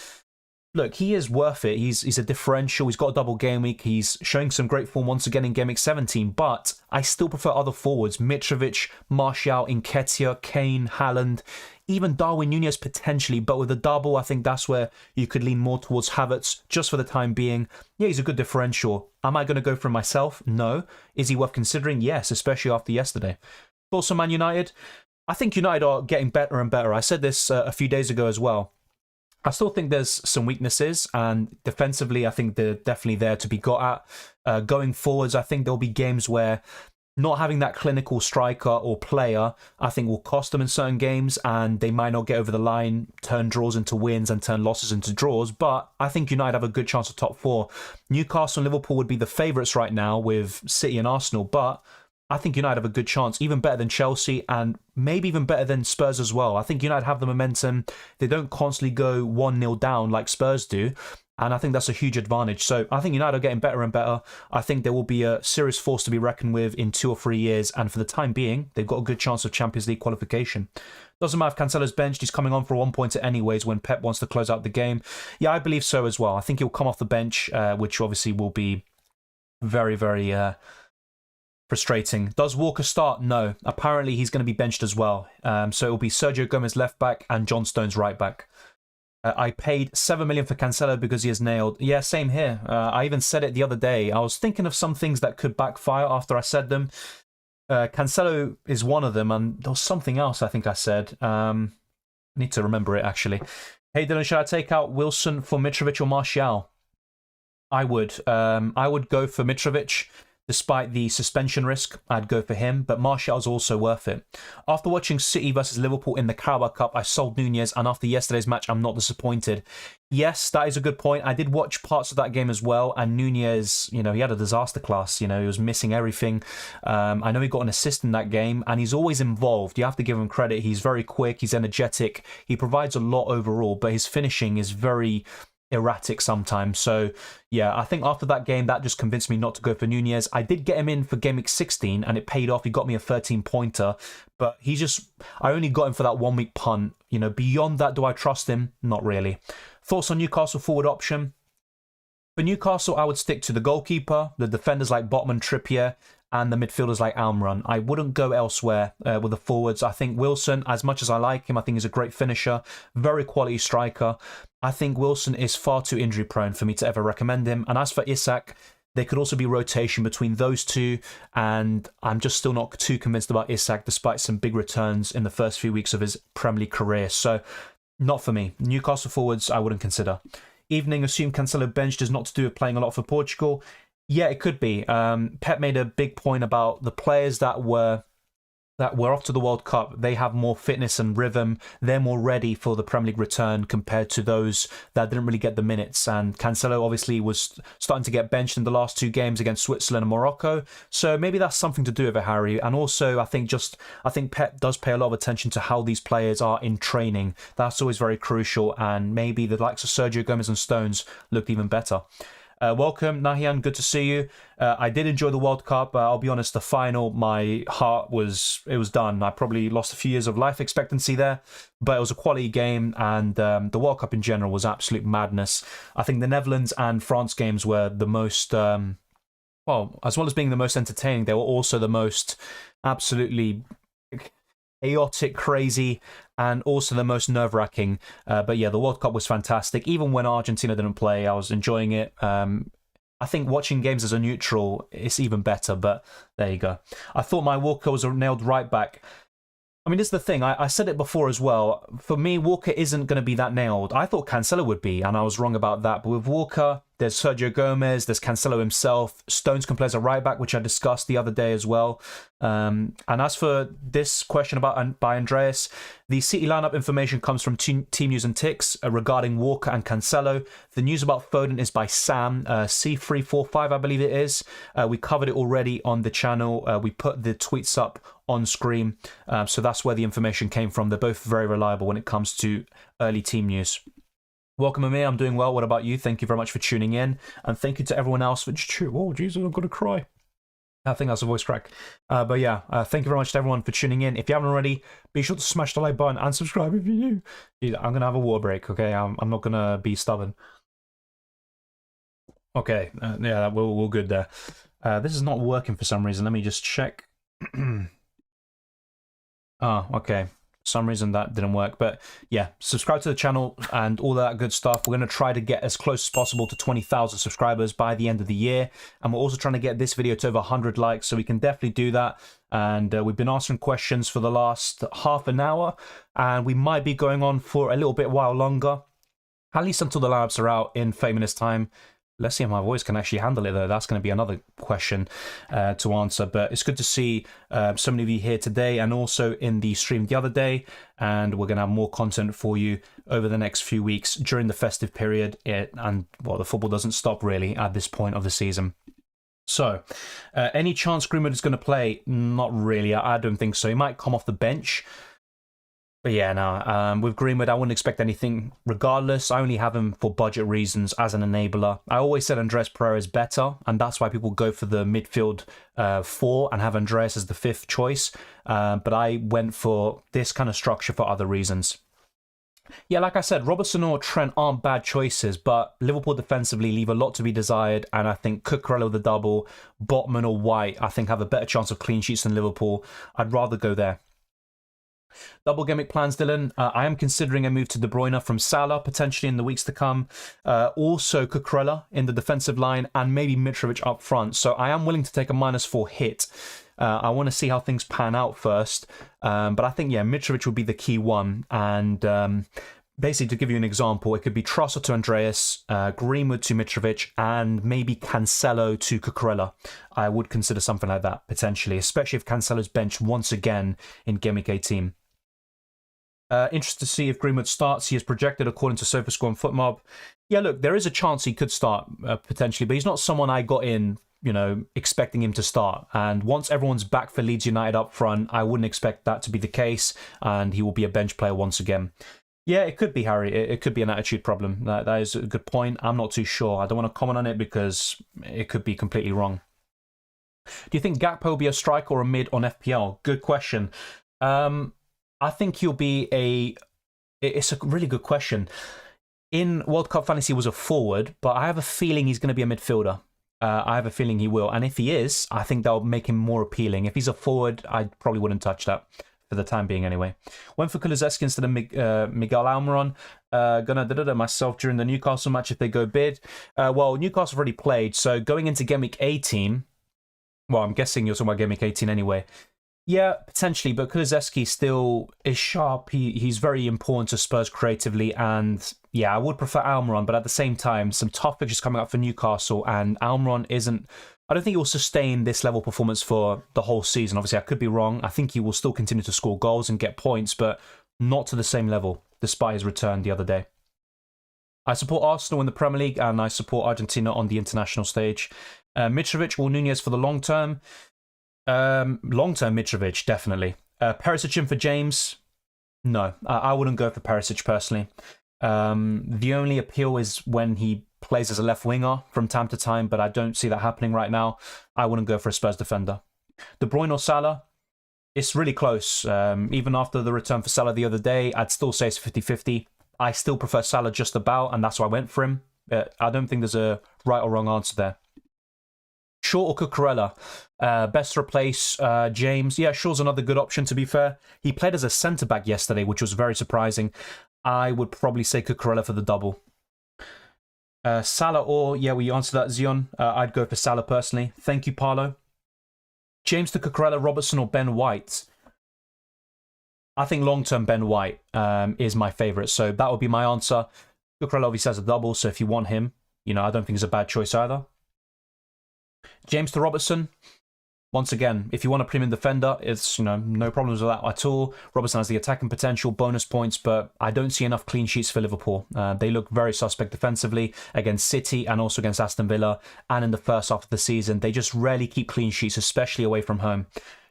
Look, he is worth it. He's a differential. He's got a double game week. He's showing some great form once again in Game Week 17. But I still prefer other forwards: Mitrovic, Martial, Nketiah, Kane, Haaland, even Darwin Nunez potentially. But with a double, I think that's where you could lean more towards Havertz just for the time being. Yeah, he's a good differential. Am I going to go for him myself? No. Is he worth considering? Yes, especially after yesterday. Also, Man United. I think United are getting better and better. I said this a few days ago as well. I still think there's some weaknesses, and defensively, I think they're definitely there to be got at. Going forwards, I think there'll be games where not having that clinical striker or player, I think, will cost them in certain games, and they might not get over the line, turn draws into wins and turn losses into draws. But I think United have a good chance of top 4. Newcastle and Liverpool would be the favourites right now with City and Arsenal, but I think United have a good chance, even better than Chelsea and maybe even better than Spurs as well. I think United have the momentum. They don't constantly go 1-0 down like Spurs do. And I think that's a huge advantage. So I think United are getting better and better. I think there will be a serious force to be reckoned with in 2 or 3 years. And for the time being, they've got a good chance of Champions League qualification. Doesn't matter if Cancelo's benched. He's coming on for a 1-pointer anyways when Pep wants to close out the game. Yeah, I believe so as well. I think he'll come off the bench, which obviously will be very, very frustrating. Does Walker start? No. Apparently he's going to be benched as well. So it will be Sergio Gomez left back and John Stones right back. I paid $7 million for Cancelo because he is nailed. Yeah, same here. I even said it the other day. I was thinking of some things that could backfire after I said them. Cancelo is one of them, and there was something else I think I said. I need to remember it, actually. Hey, Dylan, should I take out Wilson for Mitrovic or Martial? I would. I would go for Mitrovic. Despite the suspension risk, I'd go for him, but Martial's also worth it. After watching City versus Liverpool in the Carabao Cup, I sold Nunez, and after yesterday's match, I'm not disappointed. Yes, that is a good point. I did watch parts of that game as well, and Nunez, you know, he had a disaster class. You know, he was missing everything. I know he got an assist in that game, and he's always involved. You have to give him credit. He's very quick, he's energetic, he provides a lot overall, but his finishing is very erratic sometimes. So yeah, I think after that game, that just convinced me not to go for Nunez. I did get him in for Gameweek 16 and it paid off. He got me a 13-pointer, but I only got him for that 1 week punt. You know, beyond that, do I trust him? Not really. Thoughts on Newcastle forward option? For Newcastle, I would stick to the goalkeeper, the defenders like Botman, Trippier, and the midfielders like Almiron. I wouldn't go elsewhere with the forwards. I think Wilson, as much as I like him, I think he's a great finisher, very quality striker. I think Wilson is far too injury prone for me to ever recommend him. And as for Isak, there could also be rotation between those two, and I'm just still not too convinced about Isak despite some big returns in the first few weeks of his Premier League career. So not for me. Newcastle forwards, I wouldn't consider. Evening, assume Cancelo benched is not to do with playing a lot for Portugal. Yeah, it could be. Pep made a big point about the players that were off to the World Cup. They have more fitness and rhythm. They're more ready for the Premier League return compared to those that didn't really get the minutes. And Cancelo obviously was starting to get benched in the last 2 games against Switzerland and Morocco. So maybe that's something to do with it, Harry. And also, I think Pep does pay a lot of attention to how these players are in training. That's always very crucial. And maybe the likes of Sergio Gomez and Stones looked even better. Welcome, Nahian. Good to see you. I did enjoy the World Cup. I'll be honest, the final, my heart was done. I probably lost a few years of life expectancy there, but it was a quality game, and the World Cup in general was absolute madness. I think the Netherlands and France games were the most, well, as well as being the most entertaining, they were also the most absolutely chaotic, crazy, and also the most nerve-wracking. But yeah, the World Cup was fantastic. Even when Argentina didn't play, I was enjoying it. I think watching games as a neutral is even better, but there you go. I thought my Walker was a nailed right back. I mean, this is the thing. I said it before as well. For me, Walker isn't going to be that nailed. I thought Cancelo would be, and I was wrong about that. But with Walker, there's Sergio Gomez, there's Cancelo himself. Stones can play as a right back, which I discussed the other day as well. And as for this question by Andreas, the City lineup information comes from Team News and Ticks regarding Walker and Cancelo. The news about Foden is by Sam, C345, I believe it is. We covered it already on the channel. We put the tweets up on screen. So that's where the information came from. They're both very reliable when it comes to early team news. Welcome, Amir. I'm doing well. What about you? Thank you very much for tuning in. And thank you to everyone else for... Oh, Jesus, I'm going to cry. I think that's a voice crack. But yeah, thank you very much to everyone for tuning in. If you haven't already, be sure to smash the like button and subscribe if you're new. I'm going to have a water break, okay? I'm not going to be stubborn. Okay, yeah, we're good there. This is not working for some reason. Let me just check. Oh, okay. For some reason that didn't work, but yeah, subscribe to the channel and all that good stuff. We're going to try to get as close as possible to 20,000 subscribers by the end of the year, and we're also trying to get this video to over 100 likes, so we can definitely do that. And we've been answering questions for the last half an hour, and we might be going on for a little bit while longer, at least until the labs are out in 30 minutes time. Let's see if my voice can actually handle it, though. That's going to be another question to answer. But it's good to see so many of you here today and also in the stream the other day. And we're going to have more content for you over the next few weeks during the festive period. And, well, the football doesn't stop, really, at this point of the season. So, any chance Greenwood is going to play? Not really. I don't think so. He might come off the bench. But yeah, no, with Greenwood, I wouldn't expect anything regardless. I only have him for budget reasons as an enabler. I always said Andreas Pereira is better, and that's why people go for the midfield 4 and have Andreas as the 5th choice. But I went for this kind of structure for other reasons. Yeah, like I said, Robertson or Trent aren't bad choices, but Liverpool defensively leave a lot to be desired, and I think Cucurella with the double, Botman or White, I think have a better chance of clean sheets than Liverpool. I'd rather go there. Double Gameweek plans, Dylan. I am considering a move to De Bruyne from Salah, potentially in the weeks to come. Also Cucurella in the defensive line and maybe Mitrovic up front. So I am willing to take a -4 hit. I want to see how things pan out first. But I think, yeah, Mitrovic would be the key one. And basically, to give you an example, it could be Trossard to Andreas, Greenwood to Mitrovic, and maybe Cancelo to Cucurella. I would consider something like that, potentially, especially if Cancelo's benched once again in Gameweek 18. Interested to see if Greenwood starts. He is projected according to SofaScore and FootMob. Yeah, look, there is a chance he could start, potentially, but he's not someone I got in, expecting him to start. And once everyone's back for Leeds United up front, I wouldn't expect that to be the case, and he will be a bench player once again. Yeah, it could be, Harry. It could be an attitude problem. That is a good point. I'm not too sure. I don't want to comment on it because it could be completely wrong. Do you think Gakpo will be a striker or a mid on FPL? Good question. I think he'll be it's a really good question. In World Cup Fantasy, he was a forward, but I have a feeling he's going to be a midfielder. I have a feeling he will. And if he is, I think that'll make him more appealing. If he's a forward, I probably wouldn't touch that. For the time being, anyway. Went for Kulusevski instead of Miguel Almiron. Gonna myself during the Newcastle match if they go bid. Well, Newcastle already played, so going into Gameweek 18. Well, I'm guessing you're talking about Gameweek 18 anyway. Yeah, potentially, but Kulusevski still is sharp. He's very important to Spurs creatively, and yeah, I would prefer Almiron, but at the same time, some tough fixtures coming up for Newcastle, and Almiron isn't. I don't think he will sustain this level of performance for the whole season. Obviously, I could be wrong. I think he will still continue to score goals and get points, but not to the same level, despite his return the other day. I support Arsenal in the Premier League, and I support Argentina on the international stage. Mitrovic or Nunez for the long term? Long-term Mitrovic, definitely. Perisic in for James? No, I wouldn't go for Perisic personally. The only appeal is when he plays as a left winger from time to time, but I don't see that happening right now. I wouldn't go for a Spurs defender. De Bruyne or Salah? It's really close. Even after the return for Salah the other day, I'd still say it's 50-50. I still prefer Salah just about, and that's why I went for him. I don't think there's a right or wrong answer there. Shaw or Cucurella? Best to replace James. Yeah, Shaw's another good option, to be fair. He played as a centre-back yesterday, which was very surprising. I would probably say Cucurella for the double. Salah or... Yeah, we answered that, Zion. I'd go for Salah personally. Thank you, Parlo. James to Cucurella, Robertson or Ben White? I think long-term Ben White is my favourite, so that would be my answer. Cucurella obviously has a double, so if you want him, I don't think it's a bad choice either. James to Robertson. Once again, if you want a premium defender, it's, no problems with that at all. Robertson has the attacking potential, bonus points, but I don't see enough clean sheets for Liverpool. They look very suspect defensively against City and also against Aston Villa. And in the first half of the season, they just rarely keep clean sheets, especially away from home.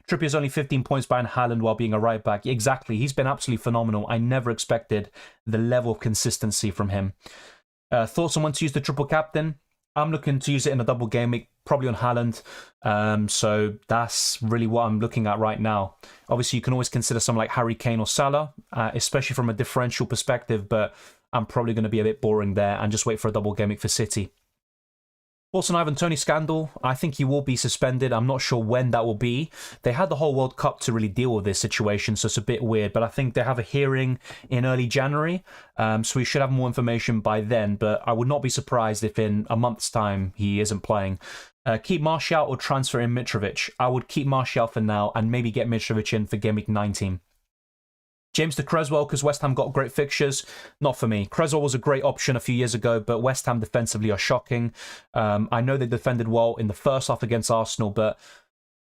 Trippier's only 15 points behind Haaland while being a right back. Exactly, he's been absolutely phenomenal. I never expected the level of consistency from him. Thoughts on when to use the triple captain? I'm looking to use it in a double game week, probably on Haaland. So that's really what I'm looking at right now. Obviously, you can always consider someone like Harry Kane or Salah, especially from a differential perspective, but I'm probably going to be a bit boring there and just wait for a double game week for City. Also, Ivan Toney scandal. I think he will be suspended. I'm not sure when that will be. They had the whole World Cup to really deal with this situation, so it's a bit weird. But I think they have a hearing in early January, so we should have more information by then. But I would not be surprised if in a month's time he isn't playing. Keep Martial or transfer in Mitrovic? I would keep Martial for now and maybe get Mitrovic in for Game Week 19. James to Creswell, because West Ham got great fixtures. Not for me. Creswell was a great option a few years ago, but West Ham defensively are shocking. I know they defended well in the first half against Arsenal, but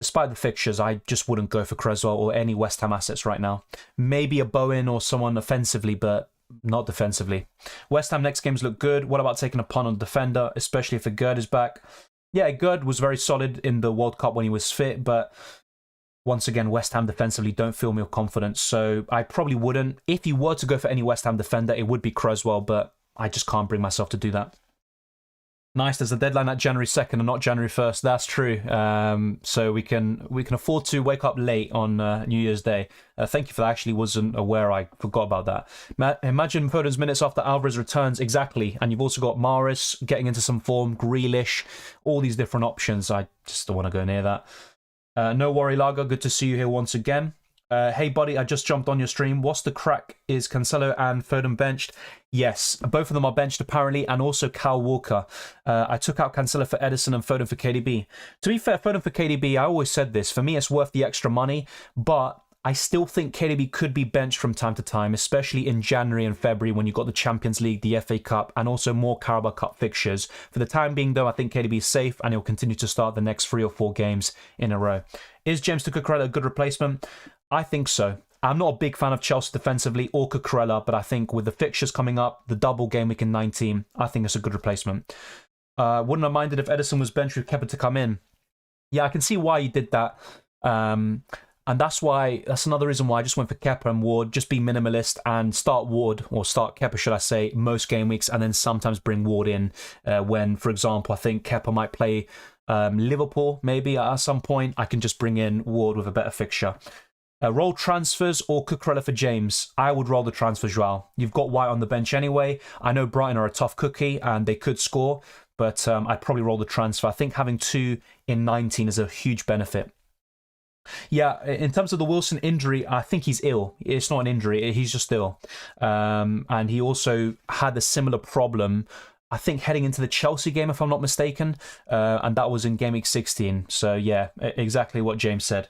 despite the fixtures, I just wouldn't go for Creswell or any West Ham assets right now. Maybe a Bowen or someone offensively, but not defensively. West Ham next games look good. What about taking a punt on defender, especially if a Gerd is back? Yeah, Gerd was very solid in the World Cup when he was fit, but once again, West Ham defensively don't fill me with confidence, so I probably wouldn't. If you were to go for any West Ham defender, it would be Creswell, but I just can't bring myself to do that. Nice, there's a deadline at January 2nd and not January 1st. That's true. So we can afford to wake up late on New Year's Day. Thank you for that. I actually wasn't aware. I forgot about that. Imagine Foden's minutes after Alvarez returns. Exactly. And you've also got Maris getting into some form, Grealish, all these different options. I just don't want to go near that. No worry, Lager. Good to see you here once again. Hey, buddy, I just jumped on your stream. What's the crack? Is Cancelo and Foden benched? Yes, both of them are benched apparently, and also Kyle Walker. I took out Cancelo for Edison and Foden for KDB. To be fair, Foden for KDB, I always said this. For me, it's worth the extra money, but I still think KDB could be benched from time to time, especially in January and February when you've got the Champions League, the FA Cup, and also more Carabao Cup fixtures. For the time being, though, I think KDB is safe and he'll continue to start the next 3 or 4 games in a row. Is James to Cucurella a good replacement? I think so. I'm not a big fan of Chelsea defensively or Cucurella, but I think with the fixtures coming up, the double game week in 19, I think it's a good replacement. Wouldn't have minded if Ederson was benched with Kepa to come in. Yeah, I can see why he did that. And that's another reason why I just went for Kepa and Ward. Just be minimalist and start Ward, or start Kepa, should I say, most game weeks, and then sometimes bring Ward in when, for example, I think Kepa might play Liverpool maybe at some point. I can just bring in Ward with a better fixture. Roll transfers or Cucurella for James? I would roll the transfer, Joao. You've got White on the bench anyway. I know Brighton are a tough cookie and they could score, but I'd probably roll the transfer. I think having 2 in 19 is a huge benefit. Yeah, in terms of the Wilson injury, I think he's ill. It's not an injury, he's just ill. And he also had a similar problem, I think, heading into the Chelsea game, if I'm not mistaken. And that was in Game Week 16. So yeah, exactly what James said.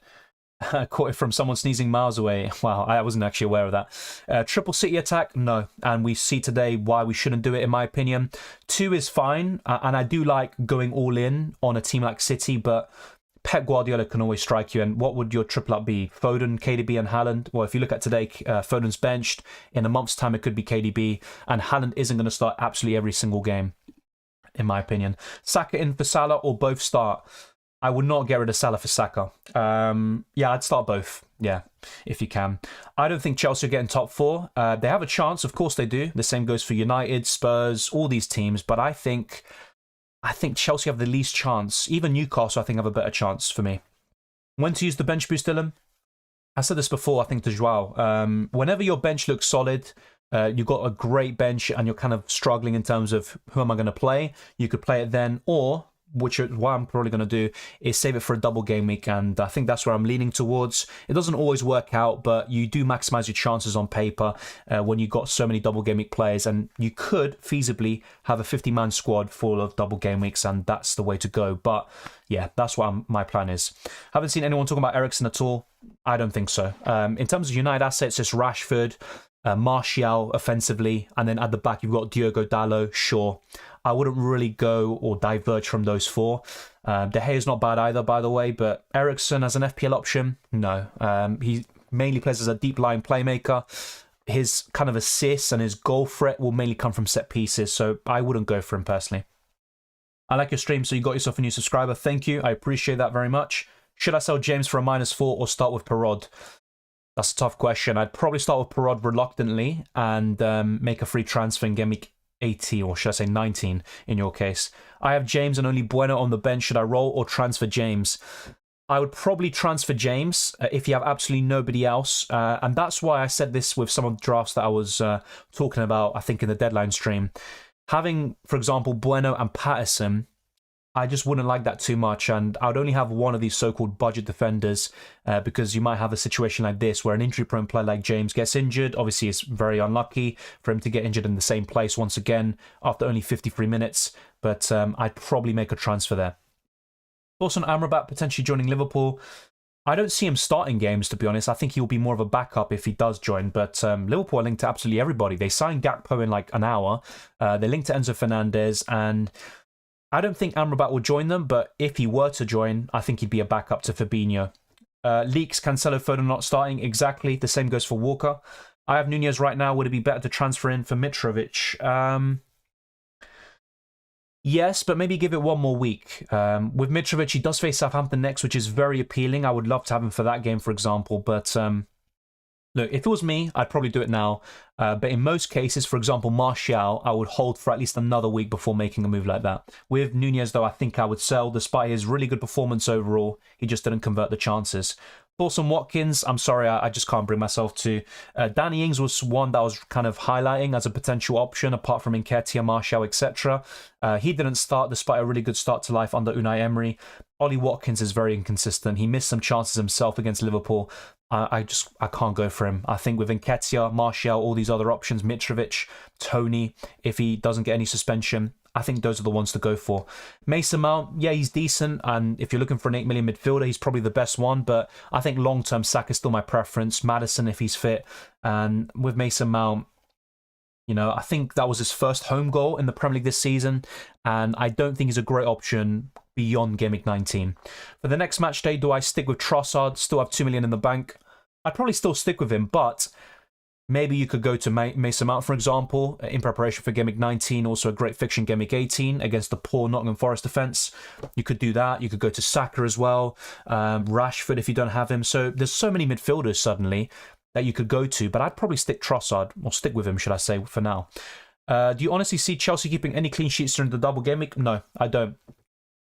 I caught it from someone sneezing miles away. Wow, I wasn't actually aware of that. Triple City attack? No. And we see today why we shouldn't do it, in my opinion. 2 is fine. And I do like going all in on a team like City, but Pep Guardiola can always strike you. And what would your triple up be? Foden, KDB and Haaland? Well, if you look at today, Foden's benched. In a month's time, it could be KDB. And Haaland isn't going to start absolutely every single game, in my opinion. Saka in for Salah or both start? I would not get rid of Salah for Saka. Yeah, I'd start both. Yeah, if you can. I don't think Chelsea are getting top 4. They have a chance. Of course they do. The same goes for United, Spurs, all these teams. But I think Chelsea have the least chance. Even Newcastle, I think, have a better chance for me. When to use the bench boost, Dylan? I said this before, I think, to Joao. Whenever your bench looks solid, you've got a great bench and you're kind of struggling in terms of who am I going to play, you could play it then, or which is what I'm probably going to do, is save it for a double game week. And I think that's where I'm leaning towards. It doesn't always work out, but you do maximize your chances on paper when you've got so many double game week players. And you could feasibly have a 50-man squad full of double game weeks, and that's the way to go. But yeah, that's what my plan is. Haven't seen anyone talking about Eriksen at all. I don't think so. In terms of United assets, it's Rashford, Martial offensively, and then at the back you've got Diogo Dalot, Shaw. I wouldn't really go or diverge from those 4. De Gea is not bad either, by the way, but Eriksen as an FPL option, no. He mainly plays as a deep line playmaker. His kind of assists and his goal threat will mainly come from set pieces, so I wouldn't go for him personally. I like your stream, so you got yourself a new subscriber. Thank you. I appreciate that very much. Should I sell James for a -4 or start with Perod? That's a tough question. I'd probably start with Perod reluctantly and make a free transfer in Game Week 18, or should I say 19 in your case. I have James and only Bueno on the bench. Should I roll or transfer James? I would probably transfer James if you have absolutely nobody else. And that's why I said this with some of the drafts that I was talking about, I think, in the deadline stream. Having, for example, Bueno and Patterson, I just wouldn't like that too much, and I would only have one of these so-called budget defenders because you might have a situation like this where an injury-prone player like James gets injured. Obviously, it's very unlucky for him to get injured in the same place once again after only 53 minutes, but I'd probably make a transfer there. Also, on Amrabat potentially joining Liverpool. I don't see him starting games, to be honest. I think he'll be more of a backup if he does join, but Liverpool are linked to absolutely everybody. They signed Gakpo in like an hour. They're linked to Enzo Fernandez, and I don't think Amrabat will join them, but if he were to join, I think he'd be a backup to Fabinho. Leaks, Cancelo, Foden not starting. Exactly. The same goes for Walker. I have Nunez right now. Would it be better to transfer in for Mitrovic? Yes, but maybe give it one more week. With Mitrovic, he does face Southampton next, which is very appealing. I would love to have him for that game, for example, but look, if it was me, I'd probably do it now. But in most cases, for example, Martial, I would hold for at least another week before making a move like that. With Nunez, though, I think I would sell. Despite his really good performance overall, he just didn't convert the chances. Paulson Watkins, I'm sorry, I just can't bring myself to. Danny Ings was one that I was kind of highlighting as a potential option, apart from Nketiah, Martial, etc. He didn't start despite a really good start to life under Unai Emery. Ollie Watkins is very inconsistent. He missed some chances himself against Liverpool. I can't go for him. I think with Nketiah, Martial, all these other options, Mitrovic, Tony, if he doesn't get any suspension, I think those are the ones to go for. Mason Mount, yeah, he's decent, and if you're looking for an 8 million midfielder, he's probably the best one, but I think long-term Saka is still my preference. Maddison, if he's fit, and with Mason Mount, you know, I think that was his first home goal in the Premier League this season, and I don't think he's a great option beyond Game Week 19. For the next match day, do I stick with Trossard? Still have 2 million in the bank. I'd probably still stick with him, but maybe you could go to Mason Mount, for example, in preparation for Game Week 19. Also a great fixture in Game Week 18 against the poor Nottingham Forest defence. You could do that. You could go to Saka as well. Rashford if you don't have him. So there's so many midfielders suddenly that you could go to, but I'd probably stick Trossard, or stick with him, should I say, for now. Do you honestly see Chelsea keeping any clean sheets during the double game week? No, I don't.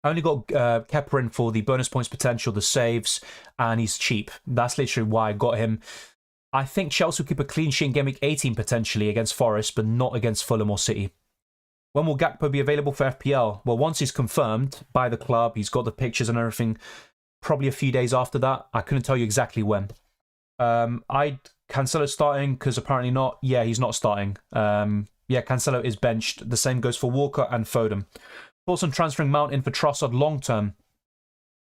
I only got Kepa in for the bonus points potential, the saves, and he's cheap. That's literally why I got him. I think Chelsea will keep a clean sheet in Game Week 18 potentially against Forest, but not against Fulham or City. When will Gakpo be available for FPL? Well, once he's confirmed by the club, he's got the pictures and everything, probably a few days after that. I couldn't tell you exactly when. Cancelo starting, because apparently not. Yeah, he's not starting. Yeah, Cancelo is benched. The same goes for Walker and Foden. Thoughts on transferring Mount in for Trossard long term?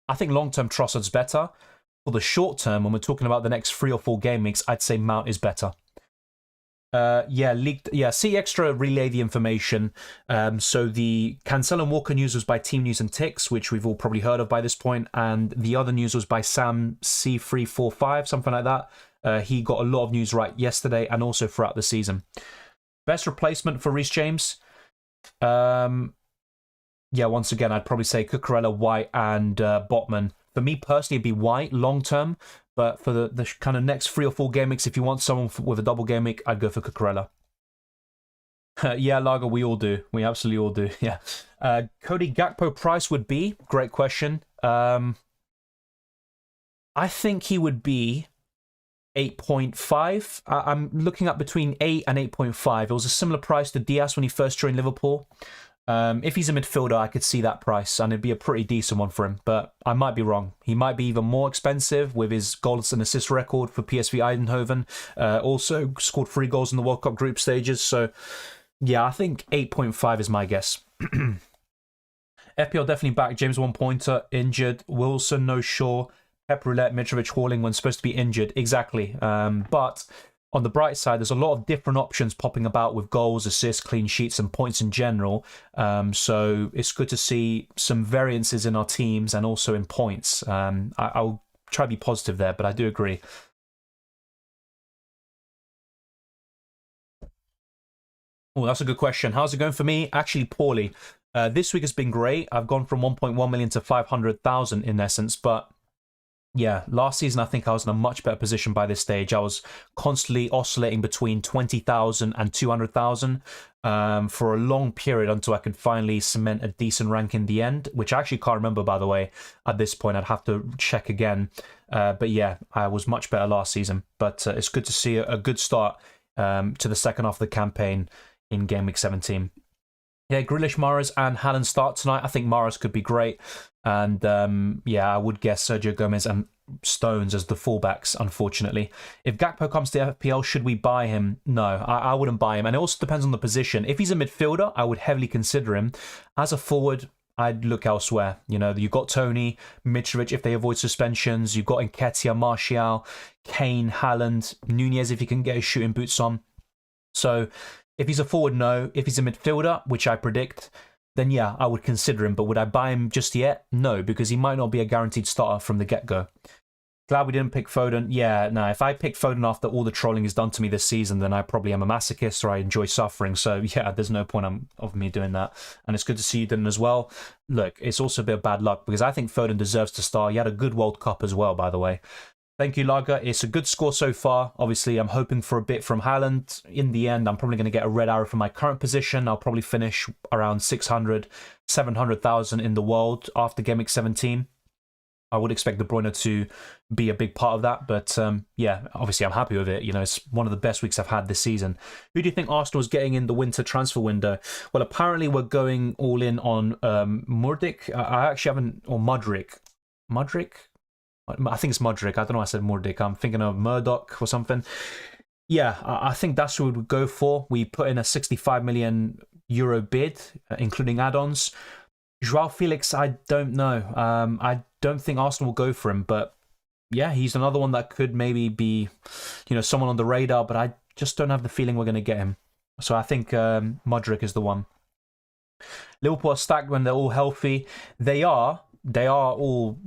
I think long term Trossard's better. For the short term, when we're talking about the next 3 or 4 game weeks, I'd say Mount is better. See Extra relay the information. So the Cancelo and Walker news was by Team News and Ticks, which we've all probably heard of by this point, and the other news was by Sam C345, something like that. He got a lot of news right yesterday and also throughout the season. Best replacement for Reece James? Once again, I'd probably say Cucurella, White, and Botman. For me personally, it'd be White long term, but for the kind of next 3 or 4 game weeks, if you want someone with a double game week, I'd go for Cucurella. Yeah, Lager, we all do. We absolutely all do. Yeah. Cody, Gakpo price would be? Great question. I think he would be 8.5. I'm looking up between 8 and 8.5. It was a similar price to Diaz when he first joined Liverpool. If he's a midfielder, I could see that price, and it'd be a pretty decent one for him, but I might be wrong. He might be even more expensive with his goals and assist record for PSV Eindhoven. Also scored 3 goals in the World Cup group stages, so yeah, I think 8.5 is my guess. FPL definitely back. James 1 pointer, injured. Wilson, no Shaw. Pep Roulette, Mitrovic, Halling when supposed to be injured. Exactly. But on the bright side, there's a lot of different options popping about with goals, assists, clean sheets, and points in general. So it's good to see some variances in our teams and also in points. I'll try to be positive there, but I do agree. Oh, that's a good question. How's it going for me? Actually, poorly. This week has been great. I've gone from 1.1 million to 500,000 in essence, but yeah, last season I think I was in a much better position by this stage. I was constantly oscillating between 20,000 and 200,000 for a long period until I could finally cement a decent rank in the end, which I actually can't remember, by the way. At this point, I'd have to check again. But yeah, I was much better last season. But it's good to see a good start to the second half of the campaign in Game Week 17. Yeah, Grealish, Mahrez, and Haaland start tonight. I think Mahrez could be great. And I would guess Sergio Gomez and Stones as the fullbacks, unfortunately. If Gakpo comes to FPL, should we buy him? No, I wouldn't buy him. And it also depends on the position. If he's a midfielder, I would heavily consider him. As a forward, I'd look elsewhere. You know, you've got Tony, Mitrovic if they avoid suspensions. You've got Nketiah, Martial, Kane, Haaland, Nunez if he can get his shooting boots on. So if he's a forward, no. If he's a midfielder, which I predict, then yeah, I would consider him. But would I buy him just yet? No, because he might not be a guaranteed starter from the get-go. Glad we didn't pick Foden. Yeah, no, if I pick Foden after all the trolling is done to me this season, then I probably am a masochist or I enjoy suffering. So yeah, there's no point of me doing that. And it's good to see you didn't as well. Look, it's also a bit of bad luck because I think Foden deserves to start. He had a good World Cup as well, by the way. Thank you, Lager. It's a good score so far. Obviously, I'm hoping for a bit from Haaland. In the end, I'm probably going to get a red arrow from my current position. I'll probably finish around 600, 700,000 in the world after Game Week 17. I would expect De Bruyne to be a big part of that. But yeah, obviously, I'm happy with it. You know, it's one of the best weeks I've had this season. Who do you think Arsenal is getting in the winter transfer window? Well, apparently, we're going all in on Mudryk. I actually haven't... Or Mudryk. Mudryk? I think it's Mudryk. I don't know why I said Mudryk. I'm thinking of Murdoch or something. Yeah, I think that's what we would go for. We put in a 65 million Euro bid, including add-ons. Joao Felix, I don't know. I don't think Arsenal will go for him, but yeah, he's another one that could maybe be, someone on the radar, but I just don't have the feeling we're going to get him. So I think Mudryk is the one. Liverpool are stacked when they're all healthy. They are all,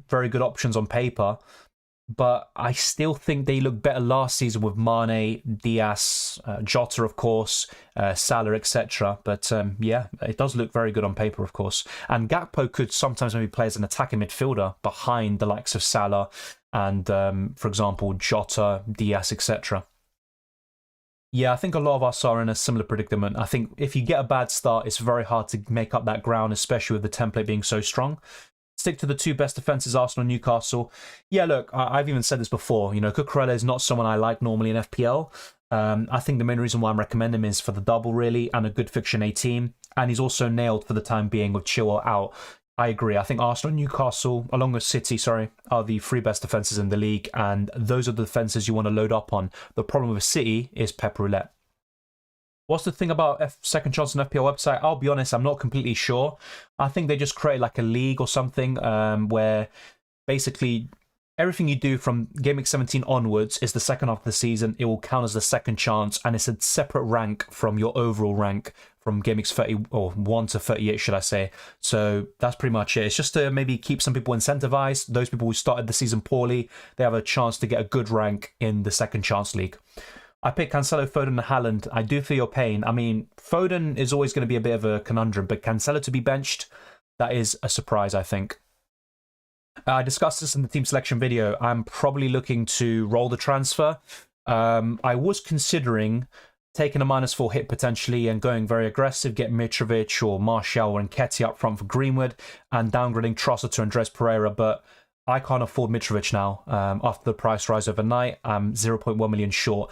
very good options on paper. But I still think they looked better last season with Mane, Diaz, Jota, of course, Salah, etc. But yeah, it does look very good on paper, of course. And Gakpo could sometimes maybe play as an attacking midfielder behind the likes of Salah and, for example, Jota, Diaz, etc. Yeah, I think a lot of us are in a similar predicament. I think if you get a bad start, it's very hard to make up that ground, especially with the template being so strong. Stick to the two best defences, Arsenal and Newcastle. Yeah, look, I've even said this before. Cucurella is not someone I like normally in FPL. I think the main reason why I'm recommending him is for the double, really, and a good fixture 18. And he's also nailed for the time being with Chilwell out. I agree. I think Arsenal and Newcastle, along with City, are the three best defences in the league. And those are the defences you want to load up on. The problem with City is Pep Roulette. What's the thing about Second Chance on FPL website? I'll be honest, I'm not completely sure. I think they just create like a league or something where basically everything you do from Game Week 17 onwards is the second half of the season. It will count as the second chance, and it's a separate rank from your overall rank from Game Weeks 30 or 1 to 38, should I say. So that's pretty much it. It's just to maybe keep some people incentivized. Those people who started the season poorly, they have a chance to get a good rank in the second chance league. I picked Cancelo, Foden, and Haaland. I do feel your pain. I mean, Foden is always going to be a bit of a conundrum, but Cancelo to be benched, that is a surprise, I think. I discussed this in the team selection video. I'm probably looking to roll the transfer. I was considering taking a -4 hit potentially and going very aggressive, get Mitrovic or Martial or Nketiah up front for Greenwood and downgrading Trossard to Andres Pereira, but I can't afford Mitrovic now after the price rise overnight. I'm 0.1 million short.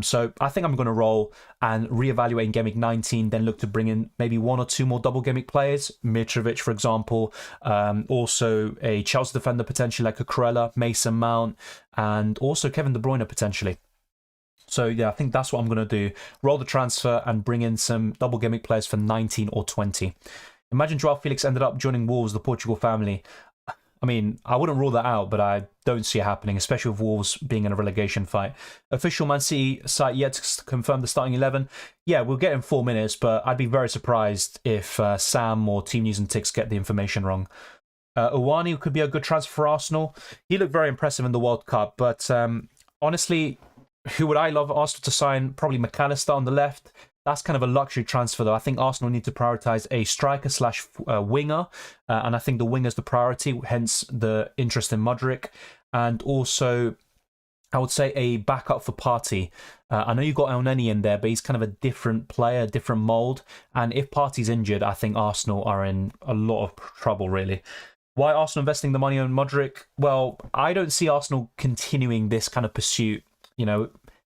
So I think I'm going to roll and reevaluate in Game Week 19, then look to bring in maybe 1 or 2 more double Game Week players. Mitrovic, for example. Also a Chelsea defender potentially like Cucurella, Mason Mount, and also Kevin De Bruyne potentially. So yeah, I think that's what I'm going to do. Roll the transfer and bring in some double Game Week players for 19 or 20. Imagine Joao Felix ended up joining Wolves, the Portugal family. I mean, I wouldn't rule that out, but I don't see it happening, especially with Wolves being in a relegation fight. Official Man City site yet to confirm the starting 11. Yeah, we'll get in 4 minutes, but I'd be very surprised if Sam or Team News and Ticks get the information wrong. Owani could be a good transfer for Arsenal. He looked very impressive in the World Cup, but honestly, who would I love Arsenal to sign? Probably McAllister on the left. That's kind of a luxury transfer, though. I think Arsenal need to prioritise a striker/winger, and I think the winger's the priority, hence the interest in Mudryk. And also, I would say a backup for Partey. I know you've got Elneny in there, but he's kind of a different player, different mould. And if Partey's injured, I think Arsenal are in a lot of trouble, really. Why Arsenal investing the money on Mudryk? Well, I don't see Arsenal continuing this kind of pursuit.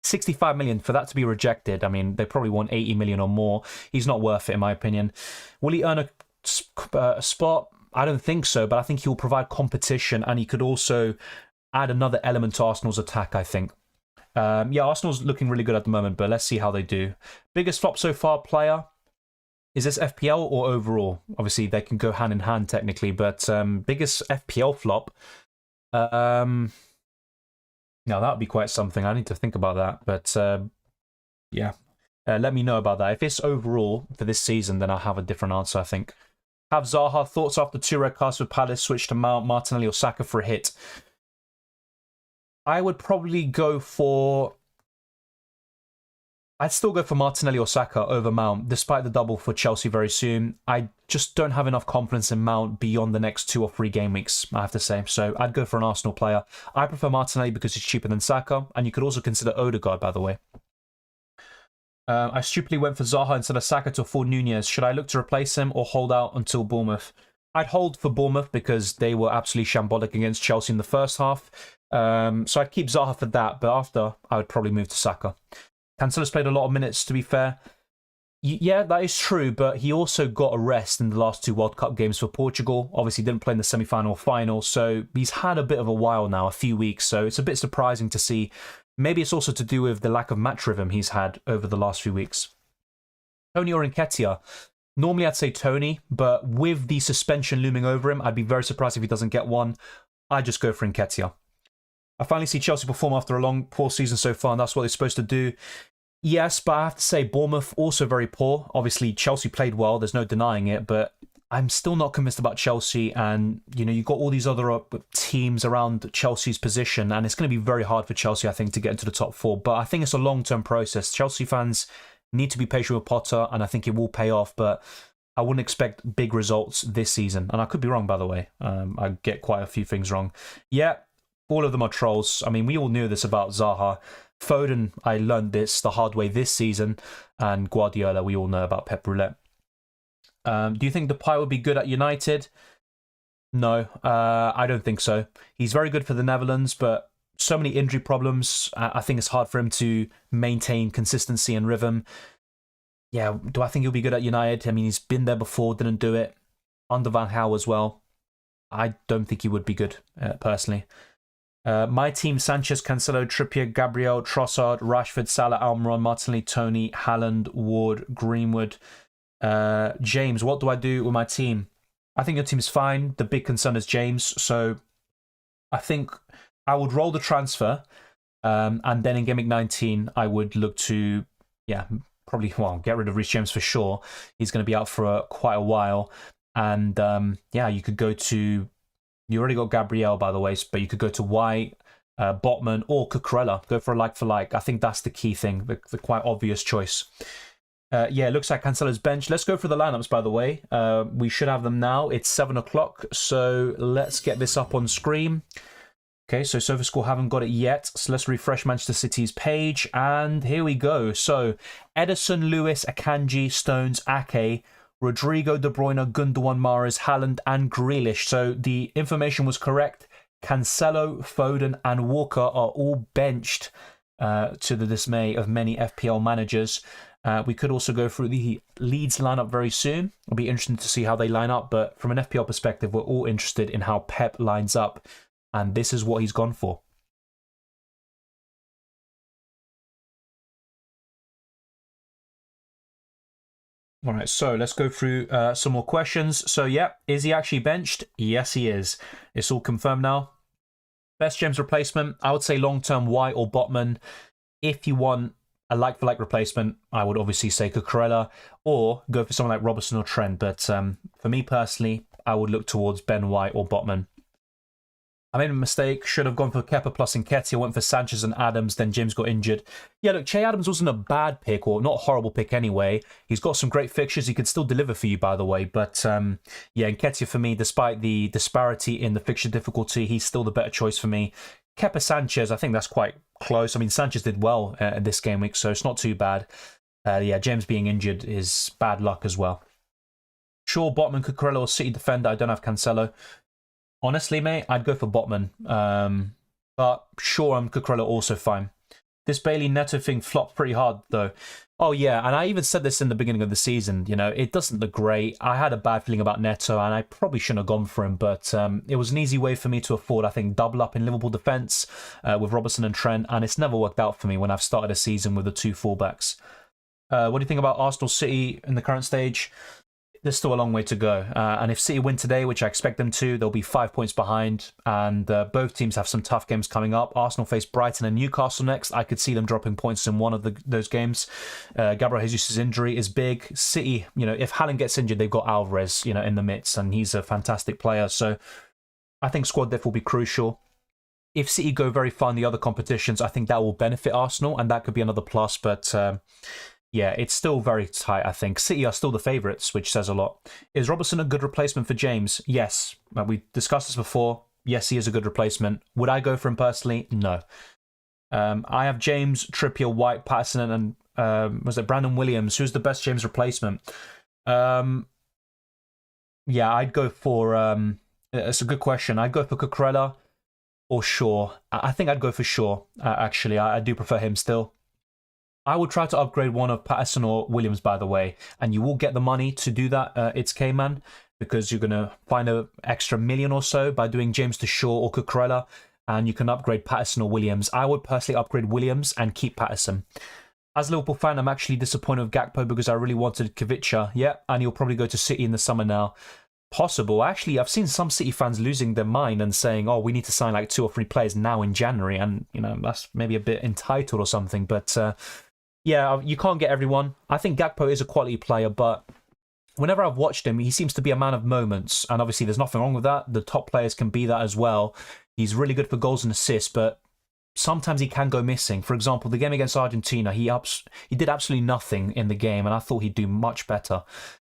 65 million for that to be rejected. I mean, they probably want 80 million or more. He's not worth it, in my opinion. Will he earn a spot? I don't think so, but I think he'll provide competition and he could also add another element to Arsenal's attack, I think. Yeah, Arsenal's looking really good at the moment, but let's see how they do. Biggest flop so far, player? Is this FPL or overall? Obviously, they can go hand in hand technically, but biggest FPL flop? Now, that would be quite something. I need to think about that. But, yeah, let me know about that. If it's overall for this season, then I'll have a different answer, I think. Have Zaha thoughts after 2 red cards with Palace, switch to Mount, Martinelli or Saka for a hit? I would probably go for... I'd still go for Martinelli or Saka over Mount, despite the double for Chelsea very soon. I just don't have enough confidence in Mount beyond the next 2 or 3 game weeks, I have to say. So I'd go for an Arsenal player. I prefer Martinelli because he's cheaper than Saka, and you could also consider Odegaard, by the way. I stupidly went for Zaha instead of Saka to afford Nunez. Should I look to replace him or hold out until Bournemouth? I'd hold for Bournemouth because they were absolutely shambolic against Chelsea in the first half. So I'd keep Zaha for that, but after, I would probably move to Saka. Cancelo's played a lot of minutes, to be fair. Yeah, that is true, but he also got a rest in the last 2 World Cup games for Portugal. Obviously, didn't play in the semi-final or final, so he's had a bit of a while now, a few weeks, so it's a bit surprising to see. Maybe it's also to do with the lack of match rhythm he's had over the last few weeks. Tony or Nketiah? Normally I'd say Tony, but with the suspension looming over him, I'd be very surprised if he doesn't get one. I'd just go for Nketiah. I finally see Chelsea perform after a long, poor season so far, and that's what they're supposed to do. Yes, but I have to say Bournemouth also very poor. Obviously, Chelsea played well, there's no denying it, but I'm still not convinced about Chelsea. And, you know, you've got all these other teams around Chelsea's position, and it's going to be very hard for Chelsea, I think, to get into the top four. But I think it's a long-term process. Chelsea fans need to be patient with Potter, and I think it will pay off, but I wouldn't expect big results this season. And I could be wrong, by the way. I get quite a few things wrong. Yeah, all of them are trolls. I mean, we all knew this about Zaha. Foden, I learned this the hard way this season. And Guardiola, we all know about Pep Roulette. Do you think Depay would be good at United? No, I don't think so. He's very good for the Netherlands, but so many injury problems. I think it's hard for him to maintain consistency and rhythm. Yeah, do I think he'll be good at United? I mean, he's been there before, didn't do it. Under Van Gaal as well. I don't think he would be good, personally. My team, Sanchez, Cancelo, Trippier, Gabriel, Trossard, Rashford, Salah, Almiron, Martinelli, Tony, Haaland, Ward, Greenwood. James, what do I do with my team? I think your team is fine. The big concern is James. So I think I would roll the transfer. And then in Game Week 19, I would look to, probably, get rid of Reece James for sure. He's going to be out for quite a while. And you could go to, you already got Gabriel, by the way, but you could go to White, Botman, or Cucurella. Go for a like for like. I think that's the key thing, the quite obvious choice. It looks like Cancelo's bench. Let's go for the lineups, by the way. We should have them now. It's 7 o'clock, so let's get this up on screen. Okay, so SofaScore haven't got it yet, so let's refresh Manchester City's page, and here we go. So, Ederson, Lewis, Akanji, Stones, Ake, Rodrigo, De Bruyne, Gundogan, Mahrez, Haaland, and Grealish. So, the information was correct. Cancelo, Foden, and Walker are all benched, to the dismay of many FPL managers. We could also go through the Leeds lineup very soon. It'll be interesting to see how they line up, but from an FPL perspective, we're all interested in how Pep lines up, and this is what he's gone for. All right, so let's go through some more questions. So, is he actually benched? Yes, he is. It's all confirmed now. Best James replacement, I would say long-term White or Botman. If you want a like-for-like replacement, I would obviously say Cucurella, or go for someone like Robertson or Trent. But for me personally, I would look towards Ben White or Botman. I made a mistake. Should have gone for Kepa plus Nketiah. Went for Sanchez and Adams. Then James got injured. Yeah, look, Che Adams wasn't a bad pick, or not a horrible pick anyway. He's got some great fixtures. He could still deliver for you, by the way. But Nketiah for me, despite the disparity in the fixture difficulty, he's still the better choice for me. Kepa Sanchez, I think that's quite close. I mean, Sanchez did well in this game week, so it's not too bad. James being injured is bad luck as well. Sure, Botman, Cucurella, or City defender. I don't have Cancelo. Honestly, mate, I'd go for Botman. But sure, Cucurella also fine. This Bailey Neto thing flopped pretty hard, though. Oh, yeah, and I even said this in the beginning of the season. You know, it doesn't look great. I had a bad feeling about Neto, and I probably shouldn't have gone for him. But it was an easy way for me to afford, I think, double up in Liverpool defence with Robertson and Trent. And it's never worked out for me when I've started a season with the two fullbacks. What do you think about Arsenal City in the current stage? There's still a long way to go. And if City win today, which I expect them to, they'll be 5 points behind. And both teams have some tough games coming up. Arsenal face Brighton and Newcastle next. I could see them dropping points in one of those games. Gabriel Jesus' injury is big. City, if Haaland gets injured, they've got Alvarez, in the midst. And he's a fantastic player. So I think squad depth will be crucial. If City go very far in the other competitions, I think that will benefit Arsenal. And that could be another plus. But it's still very tight, I think. City are still the favourites, which says a lot. Is Robertson a good replacement for James? Yes. We discussed this before. Yes, he is a good replacement. Would I go for him personally? No. I have James, Trippier, White, Patterson, and was it Brandon Williams? Who's the best James replacement? I'd go for... it's a good question. I'd go for Cucurella or Shaw. I think I'd go for Shaw, actually. I do prefer him still. I would try to upgrade one of Patterson or Williams, by the way, and you will get the money to do that. It's K-Man, because you're going to find an extra million or so by doing James to Shaw or Cucurella, and you can upgrade Patterson or Williams. I would personally upgrade Williams and keep Patterson. As a Liverpool fan, I'm actually disappointed with Gakpo because I really wanted Kvicha. Yeah, and he'll probably go to City in the summer now. Possible. Actually, I've seen some City fans losing their mind and saying, oh, we need to sign like 2 or 3 players now in January. And, you know, that's maybe a bit entitled or something. But, yeah, you can't get everyone. I think Gakpo is a quality player, but whenever I've watched him, he seems to be a man of moments. And obviously, there's nothing wrong with that. The top players can be that as well. He's really good for goals and assists, but sometimes he can go missing. For example, the game against Argentina, he did absolutely nothing in the game, and I thought he'd do much better.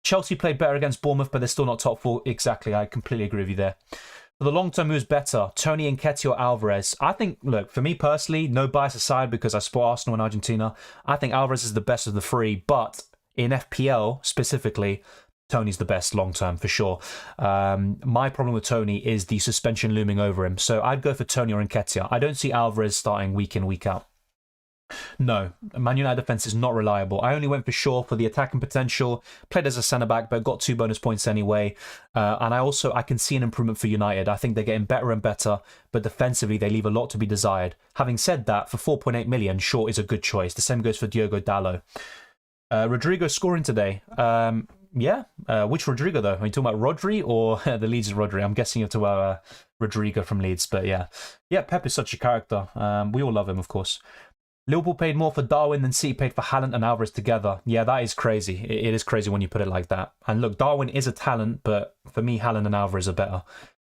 Chelsea played better against Bournemouth, but they're still not top 4. Exactly, I completely agree with you there. For the long term, who's better, Tony Nketiah or Alvarez? I think, look, for me personally, no bias aside because I support Arsenal and Argentina, I think Alvarez is the best of the 3, but in FPL specifically, Tony's the best long term for sure. My problem with Tony is the suspension looming over him. So I'd go for Tony or Nketiah. I don't see Alvarez starting week in, week out. No, Man United defence is not reliable. I only went for Shaw for the attacking potential, played as a centre-back, but got 2 bonus points anyway. And I can see an improvement for United. I think they're getting better and better, but defensively they leave a lot to be desired. Having said that, for 4.8 million, Shaw is a good choice. The same goes for Diogo Dalot. Rodrigo scoring today. Yeah, which Rodrigo though? Are you talking about Rodri or the Leeds Rodri? I'm guessing you're talking about Rodrigo from Leeds, but yeah. Yeah, Pep is such a character. We all love him, of course. Liverpool paid more for Darwin than City paid for Haaland and Alvarez together. Yeah, that is crazy. It is crazy when you put it like that. And look, Darwin is a talent, but for me, Haaland and Alvarez are better.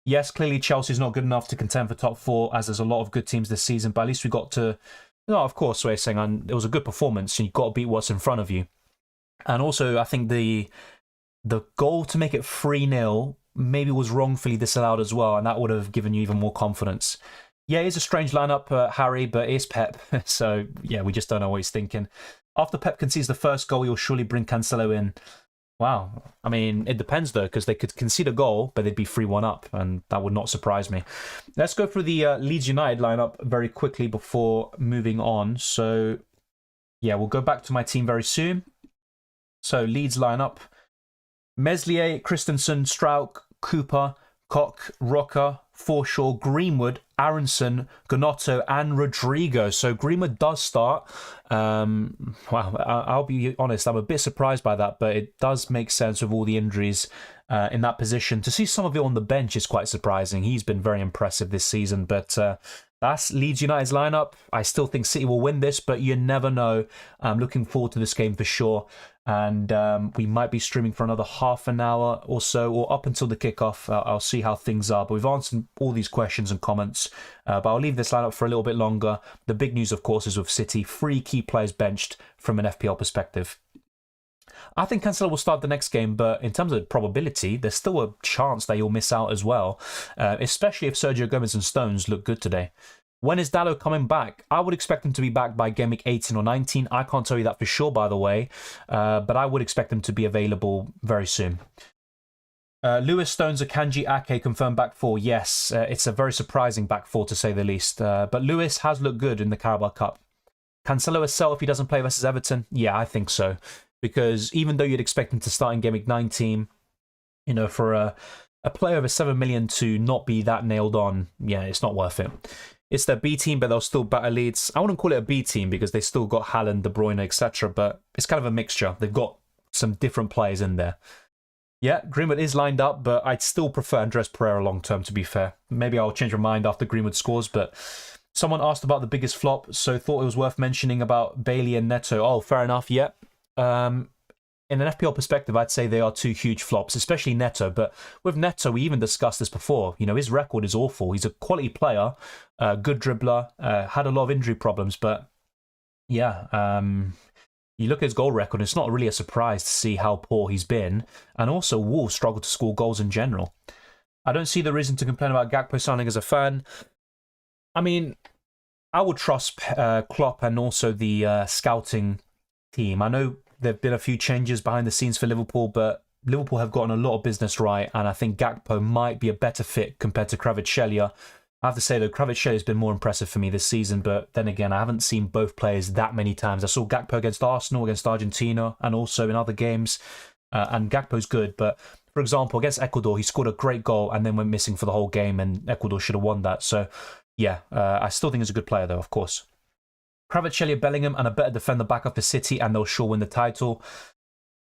Yes, clearly Chelsea's not good enough to contend for top 4, as there's a lot of good teams this season, but at least we got to... No, of course, we're saying it was a good performance, and you've got to beat what's in front of you. And also, I think the goal to make it 3-0 maybe was wrongfully disallowed as well, and that would have given you even more confidence. Yeah, it's a strange lineup, Harry, but it's Pep. So, yeah, we just don't know what he's thinking. After Pep concedes the first goal, he'll surely bring Cancelo in. Wow. I mean, it depends, though, because they could concede a goal, but they'd be 3-1 up, and that would not surprise me. Let's go through the Leeds United lineup very quickly before moving on. So, yeah, we'll go back to my team very soon. So, Leeds lineup. Meslier, Christensen, Strauch, Cooper, Koch, Roca, Forshaw, Greenwood, Aronson, Gnotto, and Rodrigo. So Greenwood does start. Wow, I'll be honest, I'm a bit surprised by that, but it does make sense with all the injuries in that position. To see some of it on the bench is quite surprising. He's been very impressive this season, but that's Leeds United's lineup. I still think City will win this, but you never know. I'm looking forward to this game for sure. And we might be streaming for another half an hour or so, or up until the kickoff. I'll see how things are. But we've answered all these questions and comments. But I'll leave this lineup for a little bit longer. The big news, of course, is with City. 3 key players benched from an FPL perspective. I think Cancelo will start the next game, but in terms of probability, there's still a chance that he'll miss out as well, especially if Sergio Gomez and Stones look good today. When is Dalot coming back? I would expect him to be back by Gameweek 18 or 19. I can't tell you that for sure, by the way, but I would expect him to be available very soon. Lewis, Stones, Akanji, Ake confirmed back 4. Yes, it's a very surprising back 4 to say the least, but Lewis has looked good in the Carabao Cup. Cancelo a sell if he doesn't play versus Everton? Yeah, I think so. Because even though you'd expect him to start in Gameweek 19, you know, for a player over 7 million to not be that nailed on, yeah, it's not worth it. It's their B team, but they'll still batter Leeds. I wouldn't call it a B team because they still got Haaland, De Bruyne, etc. But it's kind of a mixture. They've got some different players in there. Yeah, Greenwood is lined up, but I'd still prefer Andres Pereira long term, to be fair. Maybe I'll change my mind after Greenwood scores, but someone asked about the biggest flop, so thought it was worth mentioning about Bailey and Neto. Oh, fair enough, yeah. In an FPL perspective, I'd say they are 2 huge flops, especially Neto. But with Neto, we even discussed this before. You know, his record is awful. He's a quality player, good dribbler, had a lot of injury problems. But yeah, you look at his goal record, it's not really a surprise to see how poor he's been. And also, Wolves struggle to score goals in general. I don't see the reason to complain about Gakpo signing as a fan. I mean, I would trust Klopp and also the scouting team. I know there have been a few changes behind the scenes for Liverpool, but Liverpool have gotten a lot of business right, and I think Gakpo might be a better fit compared to Kvaratskhelia. I have to say, though, Kvaratskhelia has been more impressive for me this season, but then again, I haven't seen both players that many times. I saw Gakpo against Arsenal, against Argentina, and also in other games, and Gakpo's good, but for example, against Ecuador, he scored a great goal and then went missing for the whole game, and Ecuador should have won that. So, yeah, I still think he's a good player, though, of course. Kvaratskhelia, Bellingham, and a better defender back up for City, and they'll sure win the title.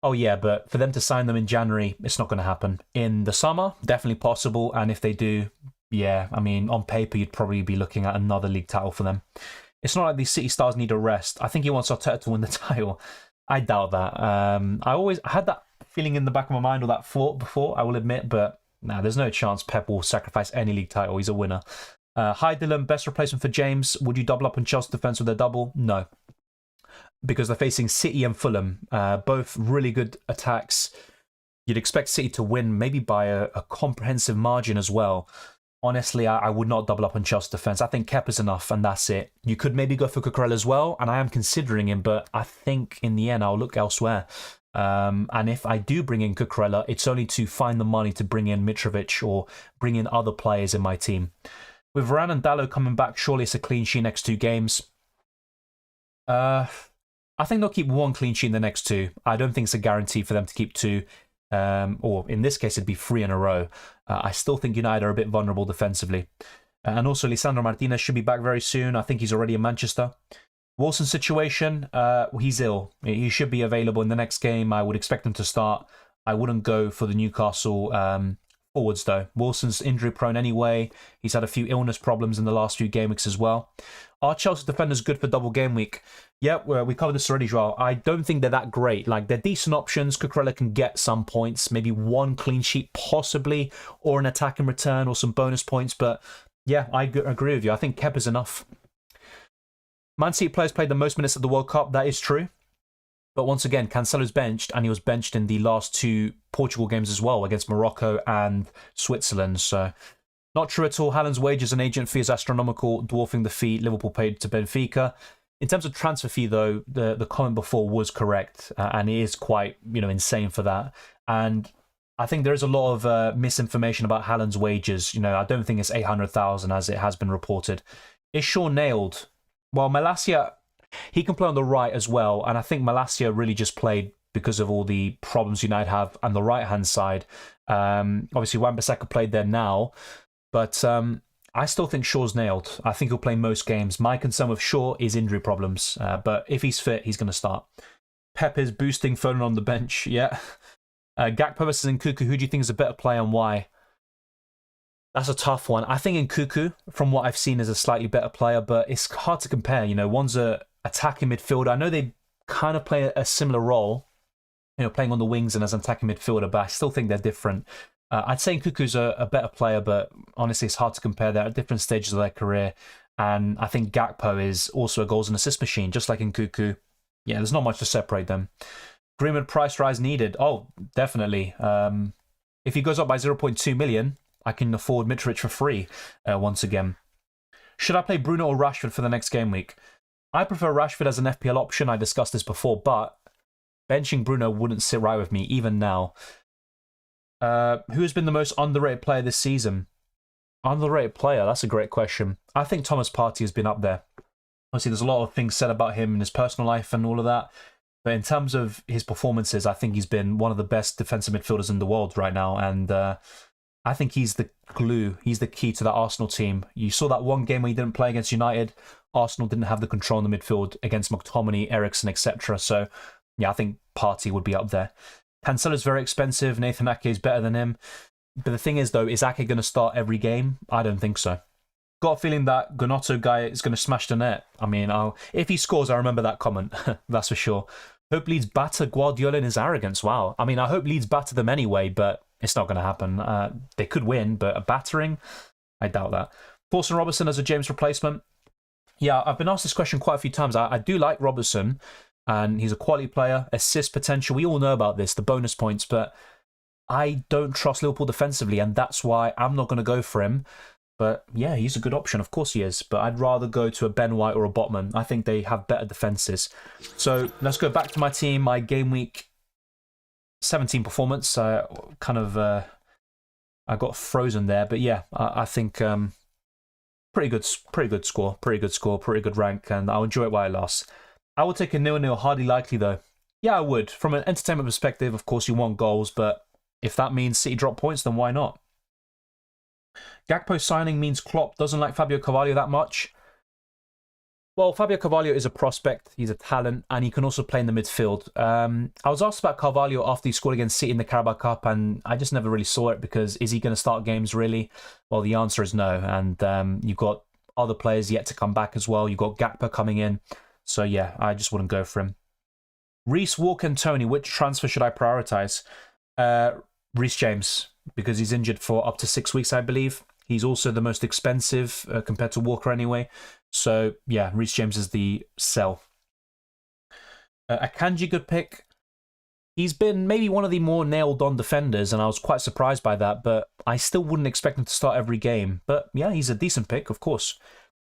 Oh yeah, but for them to sign them in January, it's not going to happen. In the summer, definitely possible, and if they do, yeah, I mean, on paper, you'd probably be looking at another league title for them. It's not like these City stars need a rest. I think he wants Arteta to win the title. I doubt that. I had that feeling in the back of my mind, or that thought before, I will admit, but nah, there's no chance Pep will sacrifice any league title. He's a winner. Hi Dylan, best replacement for James. Would you double up on Chelsea defence with their double? No. Because they're facing City and Fulham. Both really good attacks. You'd expect City to win, maybe by a comprehensive margin as well. Honestly, I would not double up on Chelsea defence. I think Kepa's enough, and that's it. You could maybe go for Cucurella as well, and I am considering him, but I think in the end I'll look elsewhere. And if I do bring in Cucurella, it's only to find the money to bring in Mitrovic or bring in other players in my team. With Varane and Dalot coming back, surely it's a clean sheet next 2 games. I think they'll keep 1 clean sheet in the next 2. I don't think it's a guarantee for them to keep 2. Or in this case, it'd be 3 in a row. I still think United are a bit vulnerable defensively. And also, Lisandro Martinez should be back very soon. I think he's already in Manchester. Wilson's situation, he's ill. He should be available in the next game. I would expect him to start. I wouldn't go for the Newcastle forwards, though. Wilson's injury prone anyway. He's had a few illness problems in the last few game weeks as well. Are Chelsea defenders good for double game week? Yeah, we covered this already, Joel. I don't think they're that great. Like, they're decent options. Cucurella can get some points, maybe 1 clean sheet possibly, or an attack in return, or some bonus points. But yeah, I agree with you. I think Kepa's enough. Man City players played the most minutes at the World Cup. That is true. But once again, Cancelo's benched, and he was benched in the last 2 Portugal games as well, against Morocco and Switzerland. So, not true at all. Haaland's wages and agent fee is astronomical, dwarfing the fee Liverpool paid to Benfica. In terms of transfer fee, though, the comment before was correct, and it is quite, insane for that. And I think there is a lot of misinformation about Haaland's wages. I don't think it's 800,000 as it has been reported. Is Shaw nailed? Well, Malacia, he can play on the right as well, and I think Malacia really just played because of all the problems United have on the right-hand side. Obviously, Wan-Bissaka played there now, but I still think Shaw's nailed. I think he'll play most games. My concern with Shaw is injury problems, but if he's fit, he's going to start. Pep is boosting Foden on the bench, yeah. Gakpo versus Nkunku, who do you think is a better player and why? That's a tough one. I think Nkunku, from what I've seen, is a slightly better player, but it's hard to compare. One's a attacking midfielder. I know they kind of play a similar role, playing on the wings and as an attacking midfielder, but I still think they're different. I'd say Nkunku's a better player, but honestly, it's hard to compare. They're at different stages of their career, and I think Gakpo is also a goals and assist machine, just like Nkunku. Yeah, there's not much to separate them. Greenwood price rise needed. Oh, definitely. If he goes up by 0.2 million, I can afford Mitrovic for free once again. Should I play Bruno or Rashford for the next game week? I prefer Rashford as an FPL option. I discussed this before, but benching Bruno wouldn't sit right with me, even now. Who has been the most underrated player this season? Underrated player? That's a great question. I think Thomas Partey has been up there. Obviously, there's a lot of things said about him in his personal life and all of that. But in terms of his performances, I think he's been one of the best defensive midfielders in the world right now. And I think he's the glue. He's the key to that Arsenal team. You saw that one game where he didn't play against United. Arsenal didn't have the control in the midfield against McTominay, Eriksen, etc. So, yeah, I think Partey would be up there. Cancelo's very expensive. Nathan Ake is better than him. But the thing is, though, is Ake going to start every game? I don't think so. Got a feeling that Gonotto guy is going to smash the net. I mean, if he scores, I remember that comment. That's for sure. Hope Leeds batter Guardiola in his arrogance. Wow. I mean, I hope Leeds batter them anyway, but it's not going to happen. They could win, but a battering? I doubt that. Thorsten Robertson as a James replacement? Yeah, I've been asked this question quite a few times. I do like Robertson, and he's a quality player. Assist potential, we all know about this, the bonus points, but I don't trust Liverpool defensively, and that's why I'm not going to go for him. But yeah, he's a good option. Of course he is. But I'd rather go to a Ben White or a Botman. I think they have better defenses. So let's go back to my team, my game week 17 performance. I got frozen there. But yeah, I think pretty good score, pretty good rank. And I'll enjoy it while I last. I would take a 0-0, hardly likely though. Yeah, I would. From an entertainment perspective, of course, you want goals. But if that means City drop points, then why not? Gakpo signing means Klopp doesn't like Fabio Carvalho that much. Well, Fabio Carvalho is a prospect. He's a talent, and he can also play in the midfield. I was asked about Carvalho after he scored against City in the Carabao Cup, and I just never really saw it because is he going to start games really? Well, the answer is no. And you've got other players yet to come back as well. You've got Gakpo coming in. So yeah, I just wouldn't go for him. Reece, Walker, and Tony, which transfer should I prioritise? Reece James, because he's injured for up to 6 weeks, I believe. He's also the most expensive compared to Walker anyway. So, yeah, Reece James is the sell. Akanji, good pick. He's been maybe one of the more nailed-on defenders, and I was quite surprised by that, but I still wouldn't expect him to start every game. But, yeah, he's a decent pick, of course.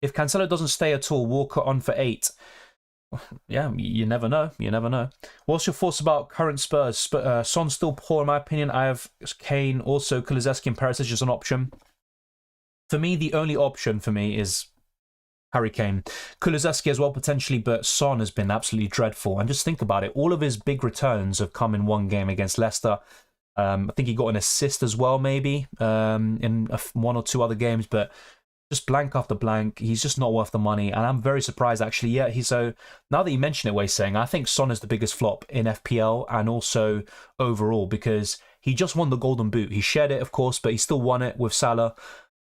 If Cancelo doesn't stay at all, Walker on for 8. Yeah, you never know. You never know. What's your thoughts about current Spurs? Son's still poor, in my opinion. I have Kane, also Kulusevski and Perisic as an option. For me, the only option for me is Harry Kane. Kulusevski as well, potentially, but Son has been absolutely dreadful. And just think about it. All of his big returns have come in one game against Leicester. I think he got an assist as well, maybe, in one or two other games. But just blank after blank. He's just not worth the money. And I'm very surprised, actually. Yeah, so now that you mention it, Wei saying, I think Son is the biggest flop in FPL and also overall because he just won the Golden Boot. He shared it, of course, but he still won it with Salah.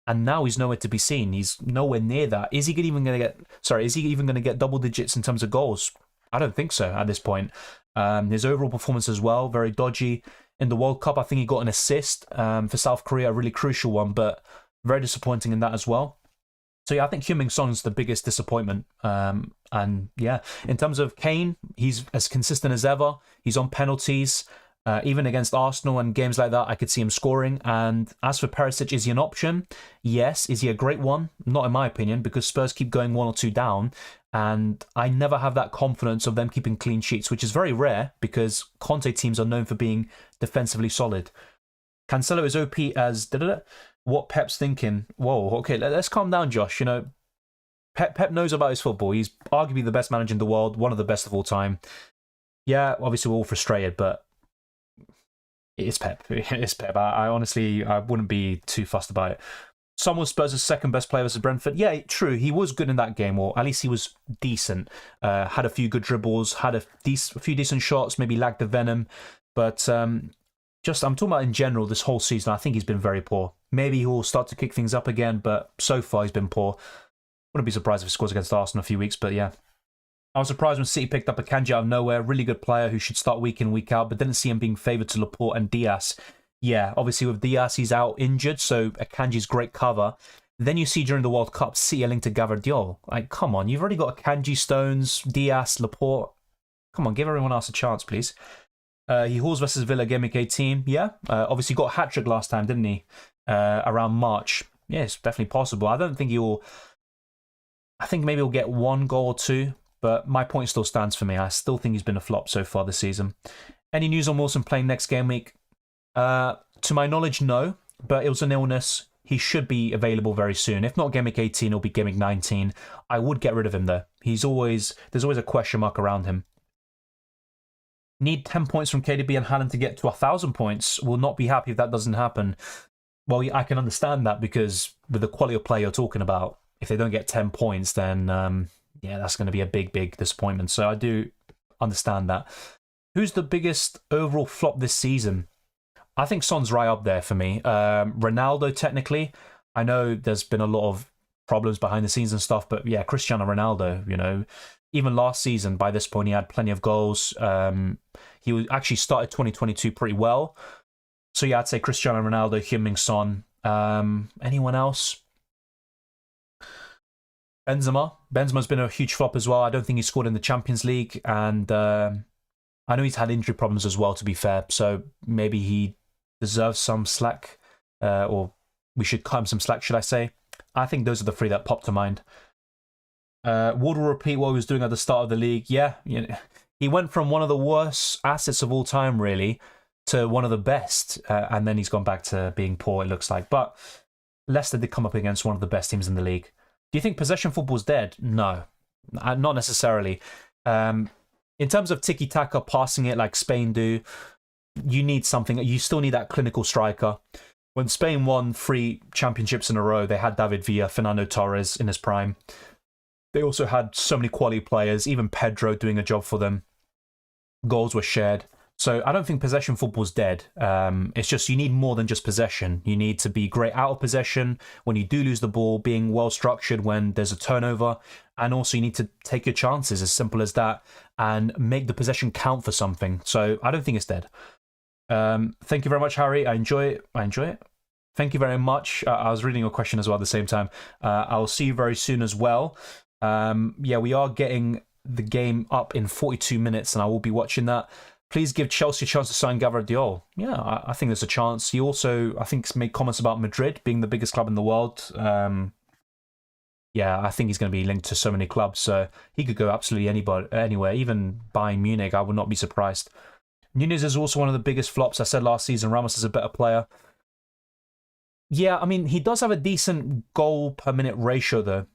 And now he's nowhere to be seen. He's nowhere near that. Is he even going to get double digits in terms of goals? I don't think so at this point. His overall performance as well, very dodgy. In the World Cup, I think he got an assist for South Korea, a really crucial one, but very disappointing in that as well. So yeah, I think Heung-min Son's the biggest disappointment. And yeah, in terms of Kane, he's as consistent as ever. He's on penalties. Even against Arsenal and games like that, I could see him scoring. And as for Perisic, is he an option? Yes. Is he a great one? Not in my opinion, because Spurs keep going 1 or 2 down. And I never have that confidence of them keeping clean sheets, which is very rare because Conte teams are known for being defensively solid. Cancelo is OP as what Pep's thinking. Whoa, okay, let's calm down, Josh. You know, Pep knows about his football. He's arguably the best manager in the world, one of the best of all time. Yeah, obviously we're all frustrated, but it's Pep. It's Pep. I honestly, I wouldn't be too fussed about it. Son was Spurs' second best player versus Brentford. Yeah, true. He was good in that game, or at least he was decent. Had a few good dribbles, had a few decent shots, maybe lacked the venom. But I'm talking about in general this whole season. I think he's been very poor. Maybe he will start to kick things up again, but so far he's been poor. Wouldn't be surprised if he scores against Arsenal in a few weeks, but yeah. I was surprised when City picked up Akanji out of nowhere. Really good player who should start week in, week out, but didn't see him being favoured to Laporte and Diaz. Yeah, obviously with Diaz, he's out injured, so Akanji's great cover. Then you see during the World Cup, City linked to Gavardiol. Like, come on, you've already got Akanji, Stones, Diaz, Laporte. Come on, give everyone else a chance, please. He hauls versus Villa Gameweek 18. Yeah, obviously got a hat-trick last time, didn't he? Around March. Yeah, it's definitely possible. I think maybe he'll get 1 goal or 2. But my point still stands for me. I still think he's been a flop so far this season. Any news on Wilson playing next game week? To my knowledge, no. But it was an illness. He should be available very soon. If not game week 18, it'll be game week 19. I would get rid of him though. There's always a question mark around him. Need 10 points from KDB and Haaland to get to 1,000 points. Will not be happy if that doesn't happen. Well, I can understand that because with the quality of play you're talking about, if they don't get 10 points, then yeah, that's going to be a big, big disappointment. So I do understand that. Who's the biggest overall flop this season? I think Son's right up there for me. Ronaldo, technically. I know there's been a lot of problems behind the scenes and stuff, but yeah, Cristiano Ronaldo, you know, even last season, by this point, he had plenty of goals. He actually started 2022 pretty well. So yeah, I'd say Cristiano Ronaldo, Heung-min Son. Anyone else? Benzema's been a huge flop as well. I don't think he scored in the Champions League, and I know he's had injury problems as well, to be fair, so maybe he deserves some slack, or we should cut him some slack, should I say. I think those are the 3 that pop to mind. Ward will repeat what he was doing at the start of the league. Yeah, you know, he went from one of the worst assets of all time, really, to one of the best, and then he's gone back to being poor, it looks like. But Leicester did come up against one of the best teams in the league. Do you think possession football's dead? No, not necessarily. In terms of tiki-taka, passing it like Spain do, you need something. You still need that clinical striker. When Spain won 3 championships in a row, they had David Villa, Fernando Torres in his prime. They also had so many quality players, even Pedro doing a job for them. Goals were shared. So I don't think possession football's dead. It's just you need more than just possession. You need to be great out of possession when you do lose the ball, being well structured when there's a turnover, and also you need to take your chances, as simple as that, and make the possession count for something. So I don't think it's dead. Thank you very much, Harry. I enjoy it. Thank you very much. I was reading your question as well at the same time. I'll see you very soon as well. Yeah, we are getting the game up in 42 minutes, and I will be watching that. Please give Chelsea a chance to sign Diol. Yeah, I think there's a chance. He also, I think, made comments about Madrid being the biggest club in the world. Yeah, I think he's going to be linked to so many clubs, so he could go absolutely anywhere, even Bayern Munich. I would not be surprised. Nunez is also one of the biggest flops. I said last season Ramos is a better player. Yeah, I mean, he does have a decent goal per minute ratio, though.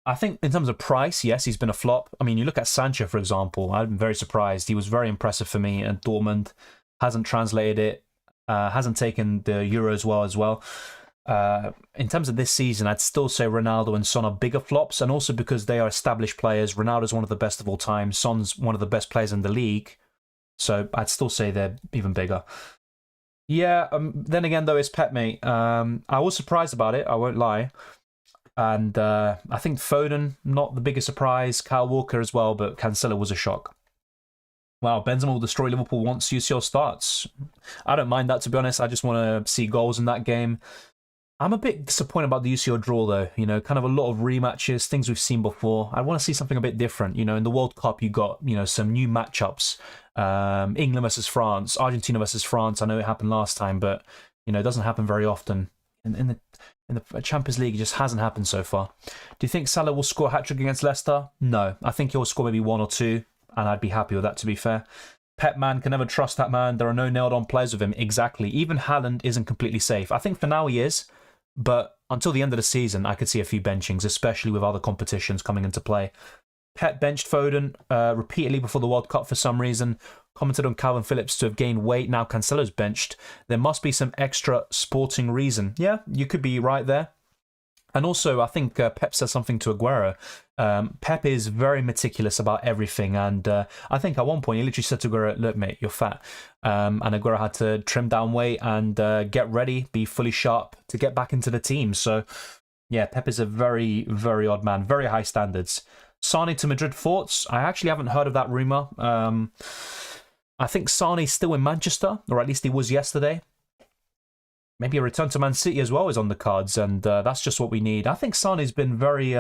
I think in terms of price, yes, he's been a flop. I mean, you look at Sancho, for example. I'm very surprised. He was very impressive for me at Dortmund. Hasn't translated it. Hasn't taken the Euros well as well. In terms of this season, I'd still say Ronaldo and Son are bigger flops. And also because they are established players. Ronaldo's one of the best of all time. Son's one of the best players in the league. So I'd still say they're even bigger. Yeah, then again, though, it's Pep, mate. I was surprised about it. I won't lie. And I think Foden, not the biggest surprise. Kyle Walker as well, but Cancelo was a shock. Wow, Benzema will destroy Liverpool once UCL starts. I don't mind that, to be honest. I just want to see goals in that game. I'm a bit disappointed about the UCL draw, though. You know, kind of a lot of rematches, things we've seen before. I want to see something a bit different. You know, in the World Cup, you got, you know, some new matchups. England versus France, Argentina versus France. I know it happened last time, but, you know, it doesn't happen very often. In the Champions League, it just hasn't happened so far. Do you think Salah will score a hat-trick against Leicester? No. I think he'll score maybe 1 or 2, and I'd be happy with that, to be fair. Pep, man, can never trust that man. There are no nailed-on players with him. Exactly. Even Haaland isn't completely safe. I think for now he is, but until the end of the season, I could see a few benchings, especially with other competitions coming into play. Pep benched Foden repeatedly before the World Cup for some reason. Commented on Calvin Phillips to have gained weight. Now Cancelo's benched. There must be some extra sporting reason. Yeah, you could be right there. And also, I think Pep said something to Aguero. Pep is very meticulous about everything. And I think at one point he literally said to Aguero, look, mate, you're fat. And Aguero had to trim down weight and get ready, be fully sharp to get back into the team. So, yeah, Pep is a very, very odd man. Very high standards. Sane to Madrid, thoughts? I actually haven't heard of that rumour. I think Sane's still in Manchester, or at least he was yesterday. Maybe a return to Man City as well is on the cards, and that's just what we need. I think Sane's been very,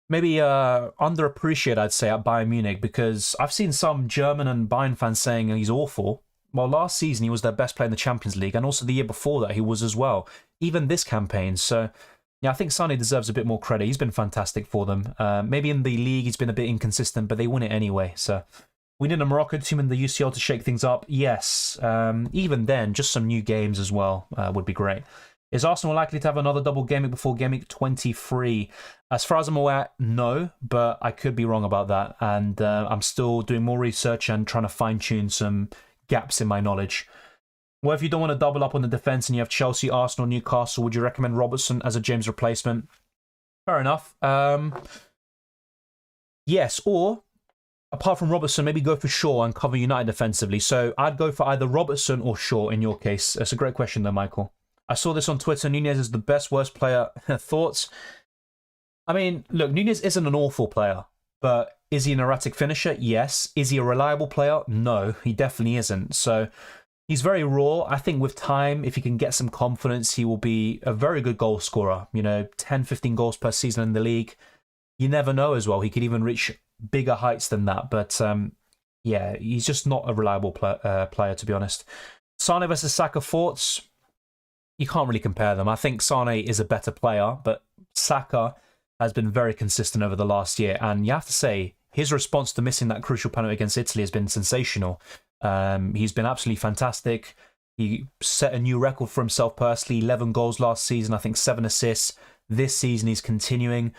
maybe underappreciated, I'd say, at Bayern Munich, because I've seen some German and Bayern fans saying he's awful. Well, last season he was their best player in the Champions League, and also the year before that he was as well. Even this campaign, so... Yeah, I think Sane deserves a bit more credit. He's been fantastic for them. Maybe in the league he's been a bit inconsistent, but they win it anyway. So we need a Moroccan team in the UCL to shake things up. Yes. Even then, just some new games as well would be great. Is Arsenal likely to have another double game week before game week 23? As far as I'm aware, no, but I could be wrong about that. And I'm still doing more research and trying to fine-tune some gaps in my knowledge. Well, if you don't want to double up on the defence and you have Chelsea, Arsenal, Newcastle, would you recommend Robertson as a James replacement? Fair enough. Yes, or apart from Robertson, maybe go for Shaw and cover United defensively. So I'd go for either Robertson or Shaw in your case. That's a great question though, Michael. I saw this on Twitter. Nunez is the best, worst player. Thoughts? I mean, look, Nunez isn't an awful player, but is he an erratic finisher? Yes. Is he a reliable player? No, he definitely isn't. So... he's very raw. I think with time, if he can get some confidence, he will be a very good goal scorer. You know, 10, 15 goals per season in the league. You never know as well. He could even reach bigger heights than that. But yeah, he's just not a reliable player, to be honest. Sane versus Saka, thoughts? You can't really compare them. I think Sane is a better player, but Saka has been very consistent over the last year. And you have to say, his response to missing that crucial penalty against Italy has been sensational. He's been absolutely fantastic. He set a new record for himself personally, 11 goals last season, I think 7 assists. This season he's continuing.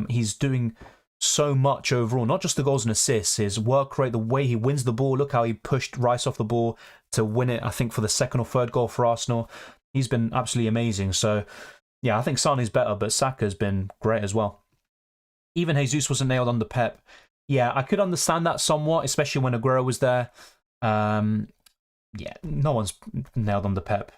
He's doing so much overall, not just the goals and assists, his work rate, the way he wins the ball. Look how he pushed Rice off the ball to win it, I think, for the second or third goal for Arsenal. He's been absolutely amazing. So, Yeah, I think Sane's better, but Saka's been great as well. Even Jesus wasn't nailed under Pep. Yeah, I could understand that somewhat, especially when Aguero was there. Yeah, no one's nailed under Pep.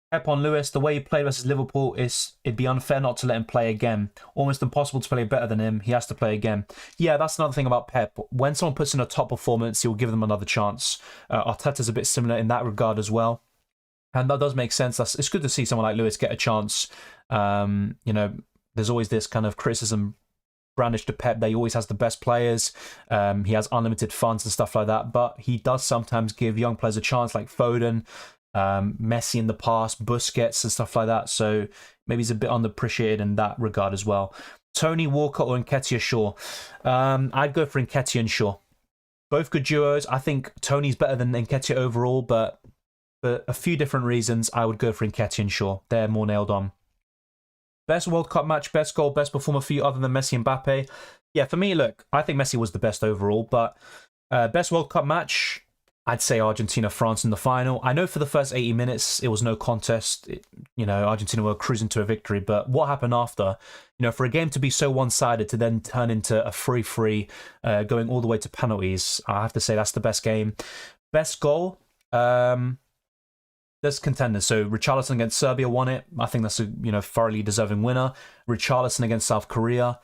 Pep on Lewis, the way he played versus Liverpool, it'd be unfair not to let him play again. Almost impossible to play better than him. He has to play again. Yeah, that's another thing about Pep. When someone puts in a top performance, he'll give them another chance. Arteta's a bit similar in that regard as well. And that does make sense. It's good to see someone like Lewis get a chance. You know, there's always this kind of criticism brandished to Pep that he always has the best players. He has unlimited funds and stuff like that. But he does sometimes give young players a chance, like Foden, Messi in the past, Busquets and stuff like that. So maybe he's a bit underappreciated in that regard as well. Tony, Walker or Nketiah Shaw? I'd go for Nketiah and Shaw. Both good duos. I think Tony's better than Nketiah overall, but for a few different reasons, I would go for Nketiah and Shaw. They're more nailed on. Best World Cup match, best goal, best performer for you other than Messi and Mbappe? Yeah, for me, look, I think Messi was the best overall, but best World Cup match, I'd say Argentina-France in the final. I know for the first 80 minutes, it was no contest. Argentina were cruising to a victory, but what happened after? For a game to be so one-sided to then turn into a free, going all the way to penalties, I have to say that's the best game. Best goal, there's contenders. So Richarlison against Serbia won it. I think that's a thoroughly deserving winner. Richarlison against South Korea.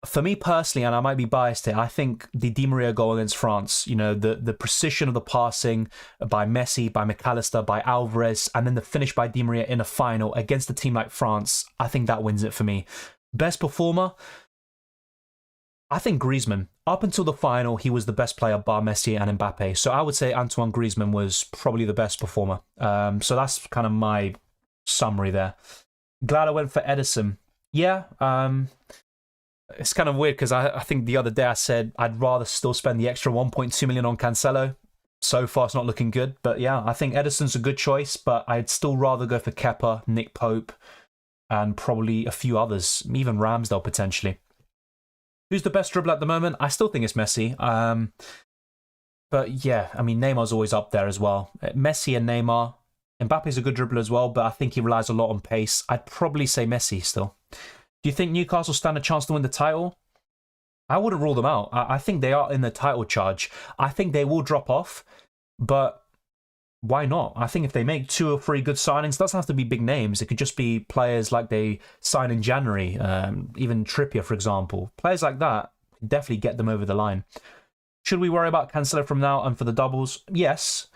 For me personally, and I might be biased here, I think the Di Maria goal against France, the precision of the passing by Messi, by McAllister, by Alvarez, and then the finish by Di Maria in a final against a team like France, I think that wins it for me. Best performer, I think Griezmann. Up until the final, he was the best player bar Messi and Mbappe. So I would say Antoine Griezmann was probably the best performer. So that's kind of my summary there. Glad I went for Edison. Yeah, it's kind of weird because I think the other day I said I'd rather still spend the extra 1.2 million on Cancelo. So far, it's not looking good. But yeah, I think Edison's a good choice, but I'd still rather go for Kepa, Nick Pope, and probably a few others, even Ramsdale potentially. Who's the best dribbler at the moment? I still think it's Messi. But yeah, I mean, Neymar's always up there as well. Messi and Neymar. Mbappe's a good dribbler as well, but I think he relies a lot on pace. I'd probably say Messi still. Do you think Newcastle stand a chance to win the title? I wouldn't rule them out. I think they are in the title charge. I think they will drop off, but why not? I think if they make 2 or 3 good signings, it doesn't have to be big names. It could just be players like they sign in January, even Trippier, for example. Players like that definitely get them over the line. Should we worry about Cancelo from now and for the doubles? Yes.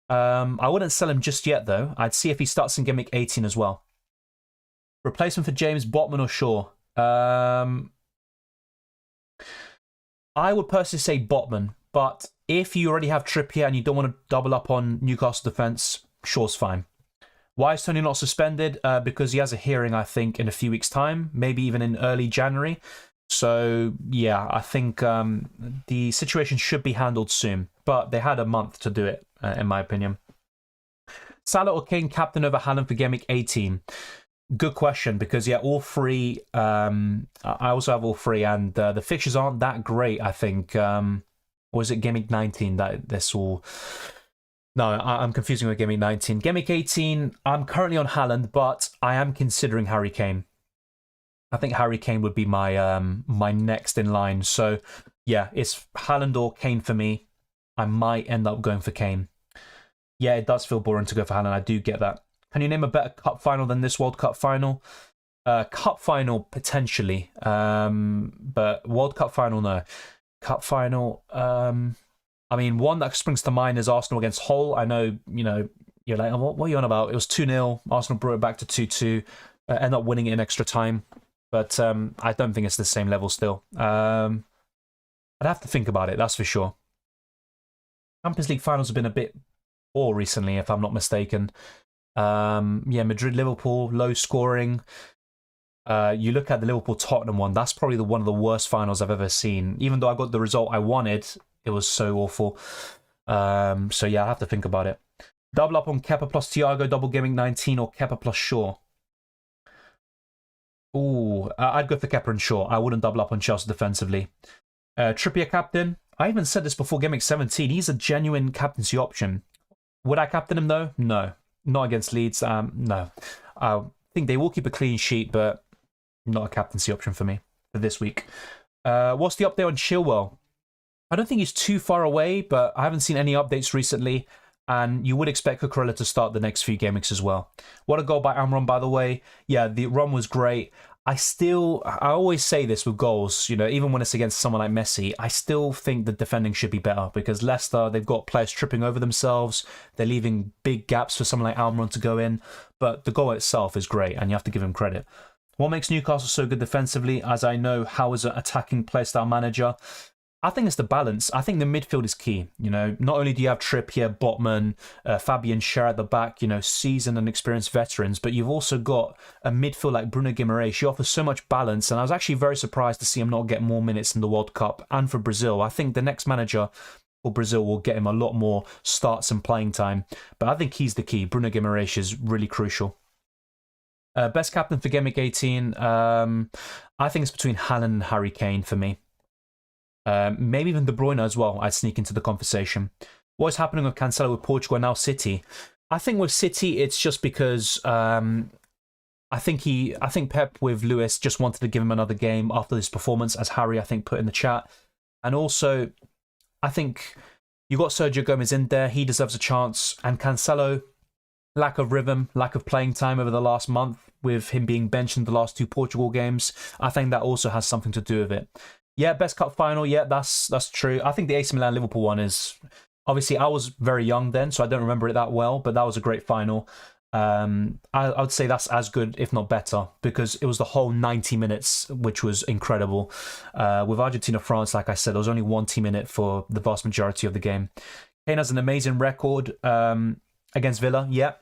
I wouldn't sell him just yet, though. I'd see if he starts in Gameweek 18 as well. Replacement for James, Botman or Shaw? I would personally say Botman, but if you already have Trippier and you don't want to double up on Newcastle defence, Shaw's fine. Why is Tony not suspended? Because he has a hearing, I think, in a few weeks' time, maybe even in early January. So, yeah, I think the situation should be handled soon, but they had a month to do it, in my opinion. Salah or Kane captain over Haaland for Gameweek 18? Good question, because yeah, all 3. I also have all 3, and the fixtures aren't that great. I think. Or is it Gameweek 19 that this all? No, I'm confusing with Gameweek 19. Gameweek 18. I'm currently on Haaland, but I am considering Harry Kane. I think Harry Kane would be my my next in line. So yeah, it's Haaland or Kane for me. I might end up going for Kane. Yeah, it does feel boring to go for Haaland. I do get that. Can you name a better cup final than this World Cup final? Cup final, potentially. But World Cup final, no. Cup final, I mean, one that springs to mind is Arsenal against Hull. I know, you're like, what are you on about? It was 2-0. Arsenal brought it back to 2-2. End up winning it in extra time. But I don't think it's the same level still. I'd have to think about it, that's for sure. Champions League finals have been a bit poor recently, if I'm not mistaken. Yeah, Madrid-Liverpool, low scoring. You look at the Liverpool-Tottenham one, that's probably one of the worst finals I've ever seen. Even though I got the result I wanted, it was so awful. So yeah, I have to think about it. Double up on Kepa plus Thiago, double Gameweek 19, or Kepa plus Shaw? Ooh, I'd go for Kepa and Shaw. I wouldn't double up on Chelsea defensively. Trippier captain. I even said this before Gameweek 17. He's a genuine captaincy option. Would I captain him though? No. Not against Leeds. No. think they will keep a clean sheet, but not a captaincy option for me for this week. What's the update on Chilwell? I don't think he's too far away, but I haven't seen any updates recently. And you would expect Cucurella to start the next few game weeks as well. What a goal by Amron, by the way. Yeah, the run was great. I always say this with goals, you know, even when it's against someone like Messi, I still think the defending should be better because Leicester, they've got players tripping over themselves. They're leaving big gaps for someone like Amron to go in. But the goal itself is great, and you have to give him credit. What makes Newcastle so good defensively? As I know, Howe is an attacking playstyle manager. I think it's the balance. I think the midfield is key. You know, not only do you have Trippier, Botman, Fabian Schär at the back, you know, seasoned and experienced veterans, but you've also got a midfield like Bruno Guimaraes. He offers so much balance, and I was actually very surprised to see him not get more minutes in the World Cup and for Brazil. I think the next manager for Brazil will get him a lot more starts and playing time, but I think he's the key. Bruno Guimaraes is really crucial. Best captain for Gameweek 18, I think it's between Haaland and Harry Kane for me. Maybe even De Bruyne as well, I'd sneak into the conversation. What's happening with Cancelo with Portugal and now City? I think with City, it's just because I think Pep with Lewis just wanted to give him another game after this performance, as Harry, I think, put in the chat. And also, I think you got Sergio Gomez in there. He deserves a chance. And Cancelo, lack of rhythm, lack of playing time over the last month with him being benched in the last 2 Portugal games. I think that also has something to do with it. Yeah, best cup final. Yeah, that's true. I think the AC Milan Liverpool one is, obviously I was very young then, so I don't remember it that well, but that was a great final. I would say that's as good, if not better, because it was the whole 90 minutes, which was incredible. With Argentina-France, like I said, there was only 1 team in it for the vast majority of the game. Kane has an amazing record against Villa. Yeah,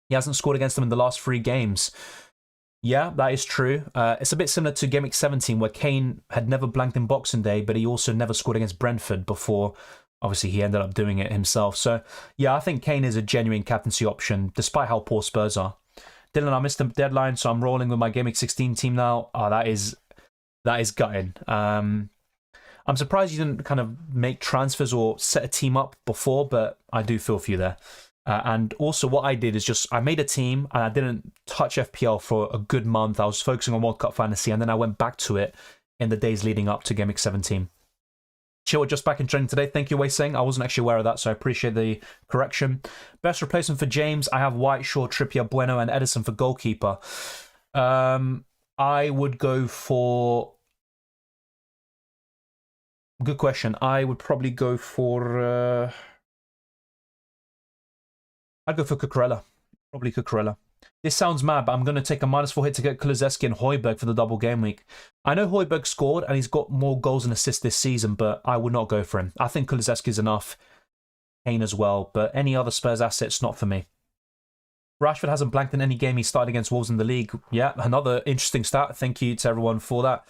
he hasn't scored against them in the last 3 games. Yeah, that is true. It's a bit similar to Gameweek 17, where Kane had never blanked in Boxing Day, but he also never scored against Brentford before. Obviously, he ended up doing it himself. So, yeah, I think Kane is a genuine captaincy option, despite how poor Spurs are. Dylan, I missed the deadline, so I'm rolling with my Gameweek 16 team now. Oh, that is gutting. I'm surprised you didn't kind of make transfers or set a team up before, but I do feel for you there. And also what I did is I made a team and I didn't touch FPL for a good month. I was focusing on World Cup Fantasy and then I went back to it in the days leading up to Gameweek 17. Chill, just back in training today. Thank you, Wei Sing. I wasn't actually aware of that, so I appreciate the correction. Best replacement for James, I have White, Shaw, Trippier, Bueno and Edison for goalkeeper. I would go for... Good question. I would probably go for... I'd go for Cucurella. Probably Cucurella. This sounds mad, but I'm going to take a -4 hit to get Kulusevski and Højbjerg for the double game week. I know Højbjerg scored and he's got more goals and assists this season, but I would not go for him. I think Kulusevski is enough. Kane as well, but any other Spurs assets, not for me. Rashford hasn't blanked in any game he started against Wolves in the league. Yeah, another interesting stat. Thank you to everyone for that.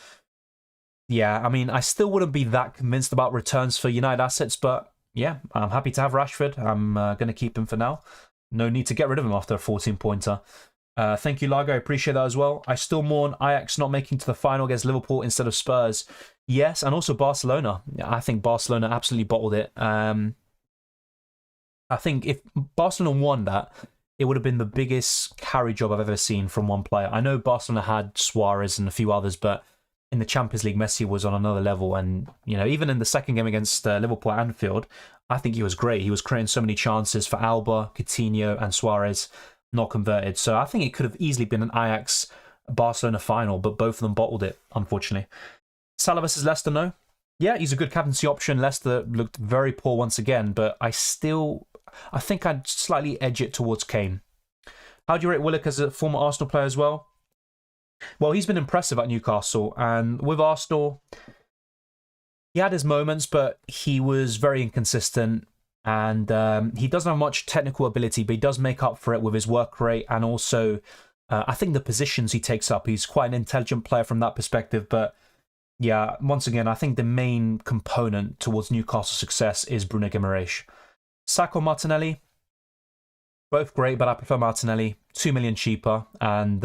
Yeah, I mean, I still wouldn't be that convinced about returns for United assets, but yeah, I'm happy to have Rashford. I'm going to keep him for now. No need to get rid of him after a 14-pointer. Thank you, Largo. I appreciate that as well. I still mourn Ajax not making to the final against Liverpool instead of Spurs. Yes, and also Barcelona. I think Barcelona absolutely bottled it. I think if Barcelona won that, it would have been the biggest carry job I've ever seen from one player. I know Barcelona had Suarez and a few others, but in the Champions League, Messi was on another level. And, you know, even in the second game against Liverpool at Anfield, I think he was great. He was creating so many chances for Alba, Coutinho and Suarez, not converted. So I think it could have easily been an Ajax-Barcelona final, but both of them bottled it, unfortunately. Salah versus Leicester, no? Yeah, he's a good captaincy option. Leicester looked very poor once again, but I think I'd slightly edge it towards Kane. How do you rate Willock as a former Arsenal player as well? Well, he's been impressive at Newcastle, and with Arsenal, he had his moments, but he was very inconsistent, and he doesn't have much technical ability, but he does make up for it with his work rate, and also, I think the positions he takes up, he's quite an intelligent player from that perspective, but yeah, once again, I think the main component towards Newcastle's success is Bruno Guimaraes. Saka or Martinelli, both great, but I prefer Martinelli, 2 million cheaper, and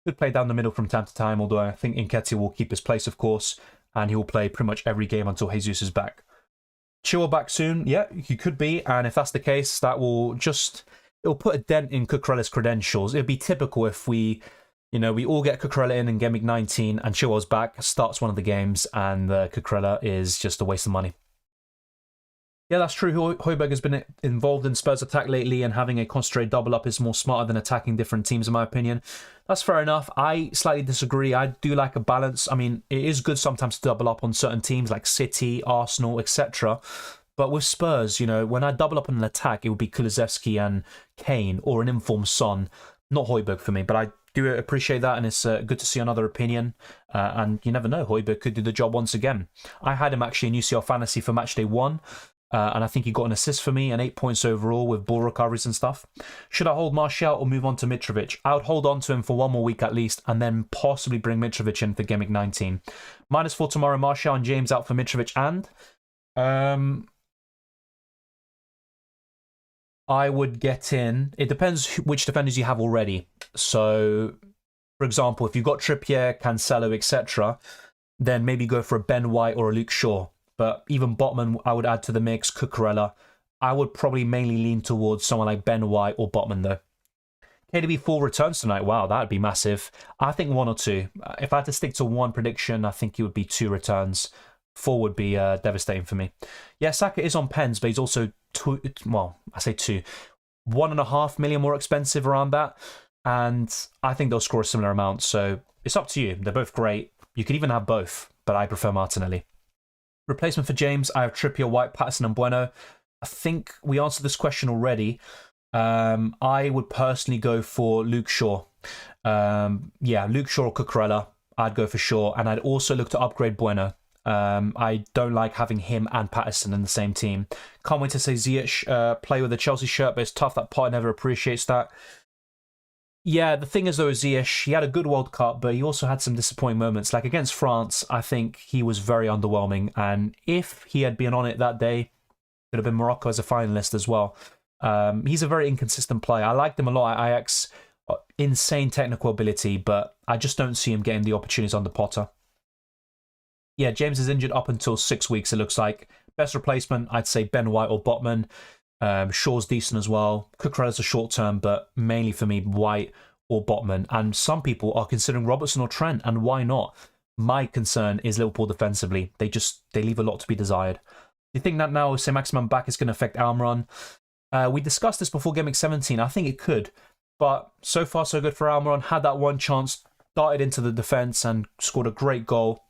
could play down the middle from time to time, although I think Nketiah will keep his place, of course, and he will play pretty much every game until Jesus is back. Chilwell back soon? Yeah, he could be, and if that's the case, that will just it'll put a dent in Cucurella's credentials. It'd be typical if we all get Cucurella in Game Week 19 and Chilwell's back, starts one of the games, and Cucurella is just a waste of money. Yeah, that's true. Højbjerg has been involved in Spurs' attack lately, and having a concentrated double up is more smarter than attacking different teams, in my opinion. That's fair enough. I slightly disagree. I do like a balance. I mean, it is good sometimes to double up on certain teams like City, Arsenal, etc. But with Spurs, when I double up on an attack, it would be Kulusevski and Kane, or an informed Son. Not Højbjerg for me, but I do appreciate that, and it's good to see another opinion. And you never know, Højbjerg could do the job once again. I had him actually in UCL Fantasy for matchday 1. And I think he got an assist for me and 8 points overall with ball recoveries and stuff. Should I hold Martial or move on to Mitrovic? I would hold on to him for 1 more week at least, and then possibly bring Mitrovic in for Game Week 19. -4 tomorrow, Martial and James out for Mitrovic, and I would get in. It depends which defenders you have already. So, for example, if you've got Trippier, Cancelo, etc., then maybe go for a Ben White or a Luke Shaw. But even Botman, I would add to the mix. Cucurella, I would probably mainly lean towards someone like Ben White or Botman, though. KDB 4 returns tonight. Wow, that would be massive. I think 1 or 2. If I had to stick to one prediction, I think it would be 2 returns. 4 would be devastating for me. Yeah, Saka is on pens, but he's also 2. Well, I say 2. 1.5 million more expensive around that. And I think they'll score a similar amount. So it's up to you. They're both great. You could even have both, but I prefer Martinelli. Replacement for James, I have Trippier, White, Patterson and Bueno. I think we answered this question already. I would personally go for Luke Shaw. Luke Shaw or Cucurella, I'd go for Shaw. And I'd also look to upgrade Bueno. I don't like having him and Patterson in the same team. Can't wait to see Ziyech play with a Chelsea shirt, but it's tough that Potter never appreciates that. Yeah, the thing is, though, Ziyech, he had a good World Cup, but he also had some disappointing moments. Like against France, I think he was very underwhelming. And if he had been on it that day, it could have been Morocco as a finalist as well. He's a very inconsistent player. I liked him a lot at Ajax. Insane technical ability, but I just don't see him getting the opportunities under Potter. Yeah, James is injured up until 6 weeks, it looks like. Best replacement, I'd say Ben White or Botman. Shaw's decent as well. Cucurella's a short term, but mainly for me, White or Botman. And some people are considering Robertson or Trent, and why not? My concern is Liverpool defensively. They leave a lot to be desired. Do you think that now, say Maximin back, is going to affect Almiron? We discussed this before Game Week 17. I think it could, but so far so good for Almiron. Had that one chance, darted into the defence and scored a great goal.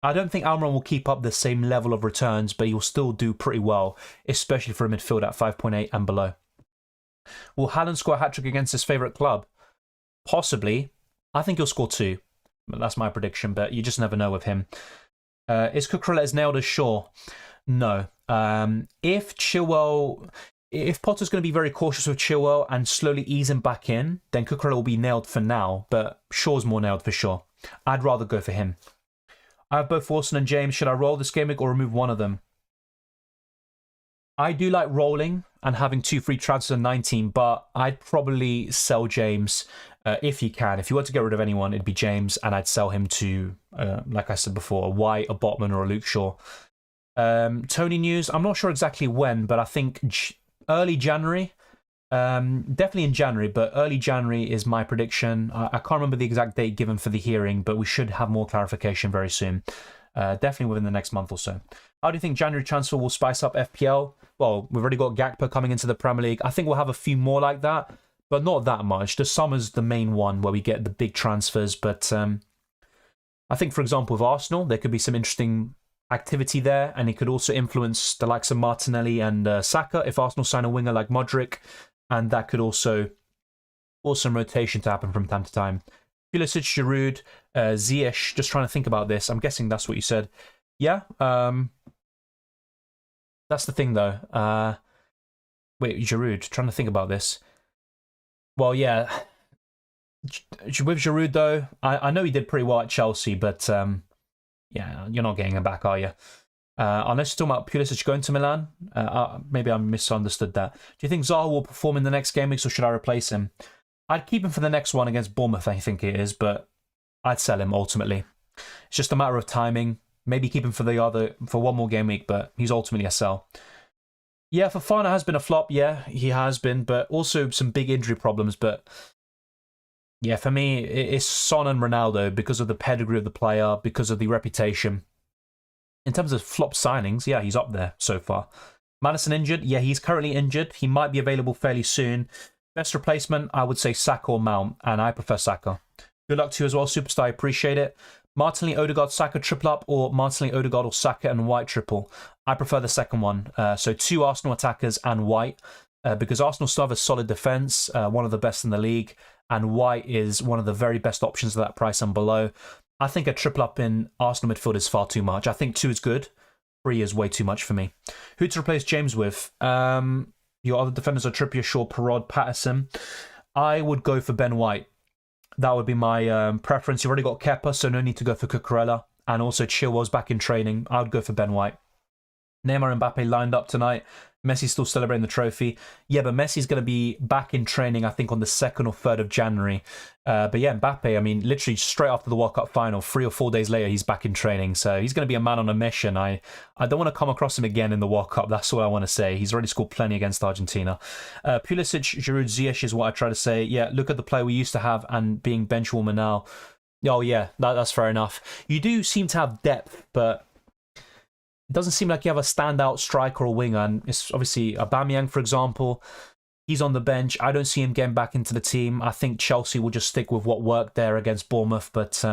I don't think Almiron will keep up the same level of returns, but he will still do pretty well, especially for a midfield at 5.8 and below. Will Haaland score a hat-trick against his favourite club? Possibly. I think he'll score 2. That's my prediction, but you just never know with him. Is Cucurella as nailed as Shaw? No. If Potter's going to be very cautious with Chilwell and slowly ease him back in, then Cucurella will be nailed for now, but Shaw's more nailed for sure. I'd rather go for him. I have both Wilson and James. Should I roll this game week or remove one of them? I do like rolling and having 2 free transfers in 19, but I'd probably sell James if you can. If you were to get rid of anyone, it'd be James, and I'd sell him to, like I said before, a White, a Botman, or a Luke Shaw. Tony news, I'm not sure exactly when, but I think early January. Definitely in January, but early January is my prediction. I can't remember the exact date given for the hearing, but we should have more clarification very soon. Definitely within the next month or so. How do you think January transfer will spice up FPL? Well, we've already got Gakpo coming into the Premier League. I think we'll have a few more like that, but not that much. The summer's the main one where we get the big transfers, but I think, for example, with Arsenal, there could be some interesting activity there, and it could also influence the likes of Martinelli and Saka if Arsenal sign a winger like Modric. And that could also cause some rotation to happen from time to time. Pulisic, Giroud, Ziyech, just trying to think about this. I'm guessing that's what you said. Yeah, that's the thing though. Wait, Giroud, trying to think about this. Well, yeah, with Giroud though, I know he did pretty well at Chelsea, but yeah, you're not getting him back, are you? Unless you're talking about Pulisic going to Milan. Maybe I misunderstood that. Do you think Zaha will perform in the next game weeks, or should I replace him? I'd keep him for the next one against Bournemouth, I think it is, but I'd sell him ultimately. It's just a matter of timing. Maybe keep him for one more game week, but he's ultimately a sell. Yeah, Fofana has been a flop. Yeah, he has been, but also some big injury problems. But yeah, for me, it's Son and Ronaldo because of the pedigree of the player, because of the reputation. In terms of flop signings, yeah, he's up there so far. Madison injured. Yeah, he's currently injured. He might be available fairly soon. Best replacement, I would say Saka or Mount, and I prefer Saka. Good luck to you as well, Superstar. I appreciate it. Martinelli, Odegaard, Saka triple up, or Martinelli, Odegaard, or Saka and White triple. I prefer the second one. So 2 Arsenal attackers and White, because Arsenal still have a solid defence, one of the best in the league, and White is one of the very best options at that price and below. I think a triple up in Arsenal midfield is far too much. I think 2 is good. 3 is way too much for me. Who to replace James with? Your other defenders are Trippier, Shaw, Perraud, Patterson. I would go for Ben White. That would be my preference. You've already got Kepa, so no need to go for Cucurella. And also Chilwell's back in training. I would go for Ben White. Neymar and Mbappe lined up tonight. Messi's still celebrating the trophy. Yeah, but Messi's going to be back in training, I think, on the 2nd or 3rd of January. But yeah, Mbappe, I mean, literally straight after the World Cup final, 3 or 4 days later, he's back in training. So he's going to be a man on a mission. I don't want to come across him again in the World Cup. That's what I want to say. He's already scored plenty against Argentina. Pulisic, Giroud, Ziyech is what I try to say. Yeah, look at the player we used to have and being bench warmer now. Oh yeah, that's fair enough. You do seem to have depth, but it doesn't seem like you have a standout striker or winger. And it's obviously Aubameyang, for example. He's on the bench. I don't see him getting back into the team. I think Chelsea will just stick with what worked there against Bournemouth. But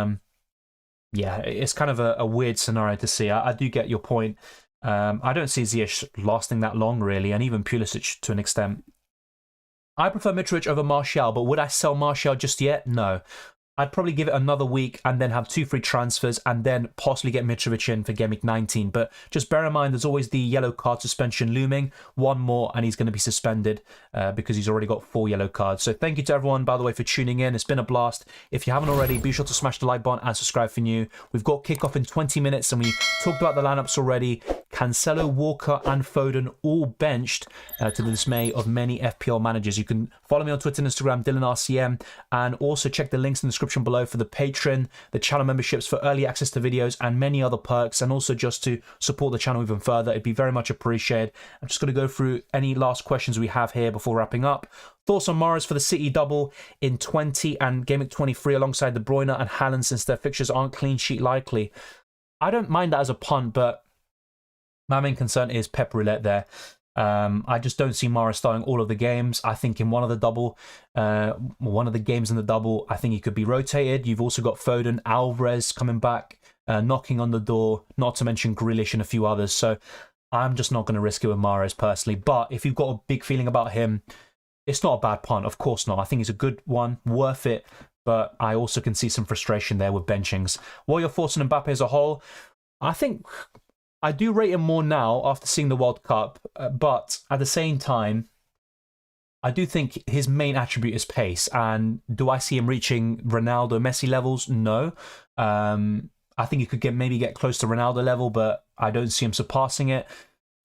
yeah, it's kind of a weird scenario to see. I do get your point. I don't see Ziyech lasting that long, really, and even Pulisic to an extent. I prefer Mitrovic over Martial, but would I sell Martial just yet? No. I'd probably give it another week and then have 2 free transfers and then possibly get Mitrovic in for Gameweek 19. But just bear in mind, there's always the yellow card suspension looming. 1 more and he's going to be suspended because he's already got 4 yellow cards. So thank you to everyone, by the way, for tuning in. It's been a blast. If you haven't already, be sure to smash the like button and subscribe for new. We've got kickoff in 20 minutes and we talked about the lineups already. Cancelo, Walker and Foden all benched to the dismay of many FPL managers. You can follow me on Twitter and Instagram, DylanRCM, and also check the links in the description below for the Patreon, the channel memberships for early access to videos and many other perks, and also just to support the channel even further. It'd be very much appreciated. I'm just going to go through any last questions we have here before wrapping up. Thoughts on Mahrez for the City double in 20 and Gameweek 23 alongside De Bruyne and Haaland since their fixtures aren't clean sheet likely? I don't mind that as a punt, but my main concern is Pep Roulette there. I just don't see Mahrez starting all of the games. I think in one of the games in the double, I think he could be rotated. You've also got Foden, Alvarez coming back, knocking on the door, not to mention Grealish and a few others. So I'm just not going to risk it with Mahrez personally. But if you've got a big feeling about him, it's not a bad punt. Of course not. I think he's a good one, worth it. But I also can see some frustration there with benchings. What are your thoughts on Mbappe as a whole? I think I do rate him more now after seeing the World Cup, but at the same time, I do think his main attribute is pace. And do I see him reaching Ronaldo, Messi levels? No. I think he could maybe get close to Ronaldo level, but I don't see him surpassing it.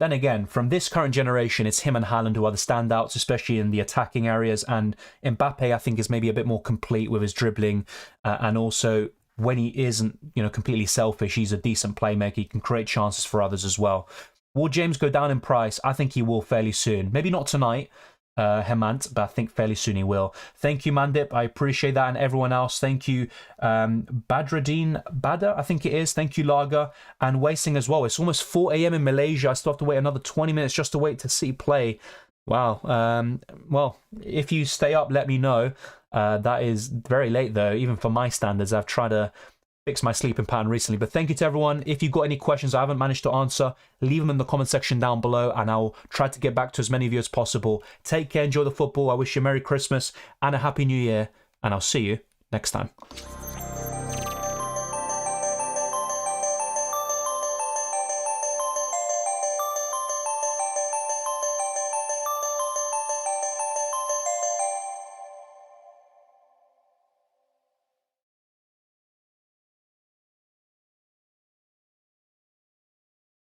Then again, from this current generation, it's him and Haaland who are the standouts, especially in the attacking areas. And Mbappe, I think, is maybe a bit more complete with his dribbling and also when he isn't, completely selfish, he's a decent playmaker. He can create chances for others as well. Will James go down in price? I think he will fairly soon. Maybe not tonight, Hemant, but I think fairly soon he will. Thank you, Mandip. I appreciate that. And everyone else, thank you. Badruddin Badr, I think it is. Thank you, Lager. And Wasting as well. It's almost 4 a.m. in Malaysia. I still have to wait another 20 minutes just to wait to see play. Wow. Well, if you stay up, let me know. That is very late, though, even for my standards. I've tried to fix my sleeping pattern recently. But thank you to everyone. If you've got any questions I haven't managed to answer, leave them in the comment section down below, and I'll try to get back to as many of you as possible. Take care, enjoy the football. I wish you a Merry Christmas and a Happy New Year, and I'll see you next time.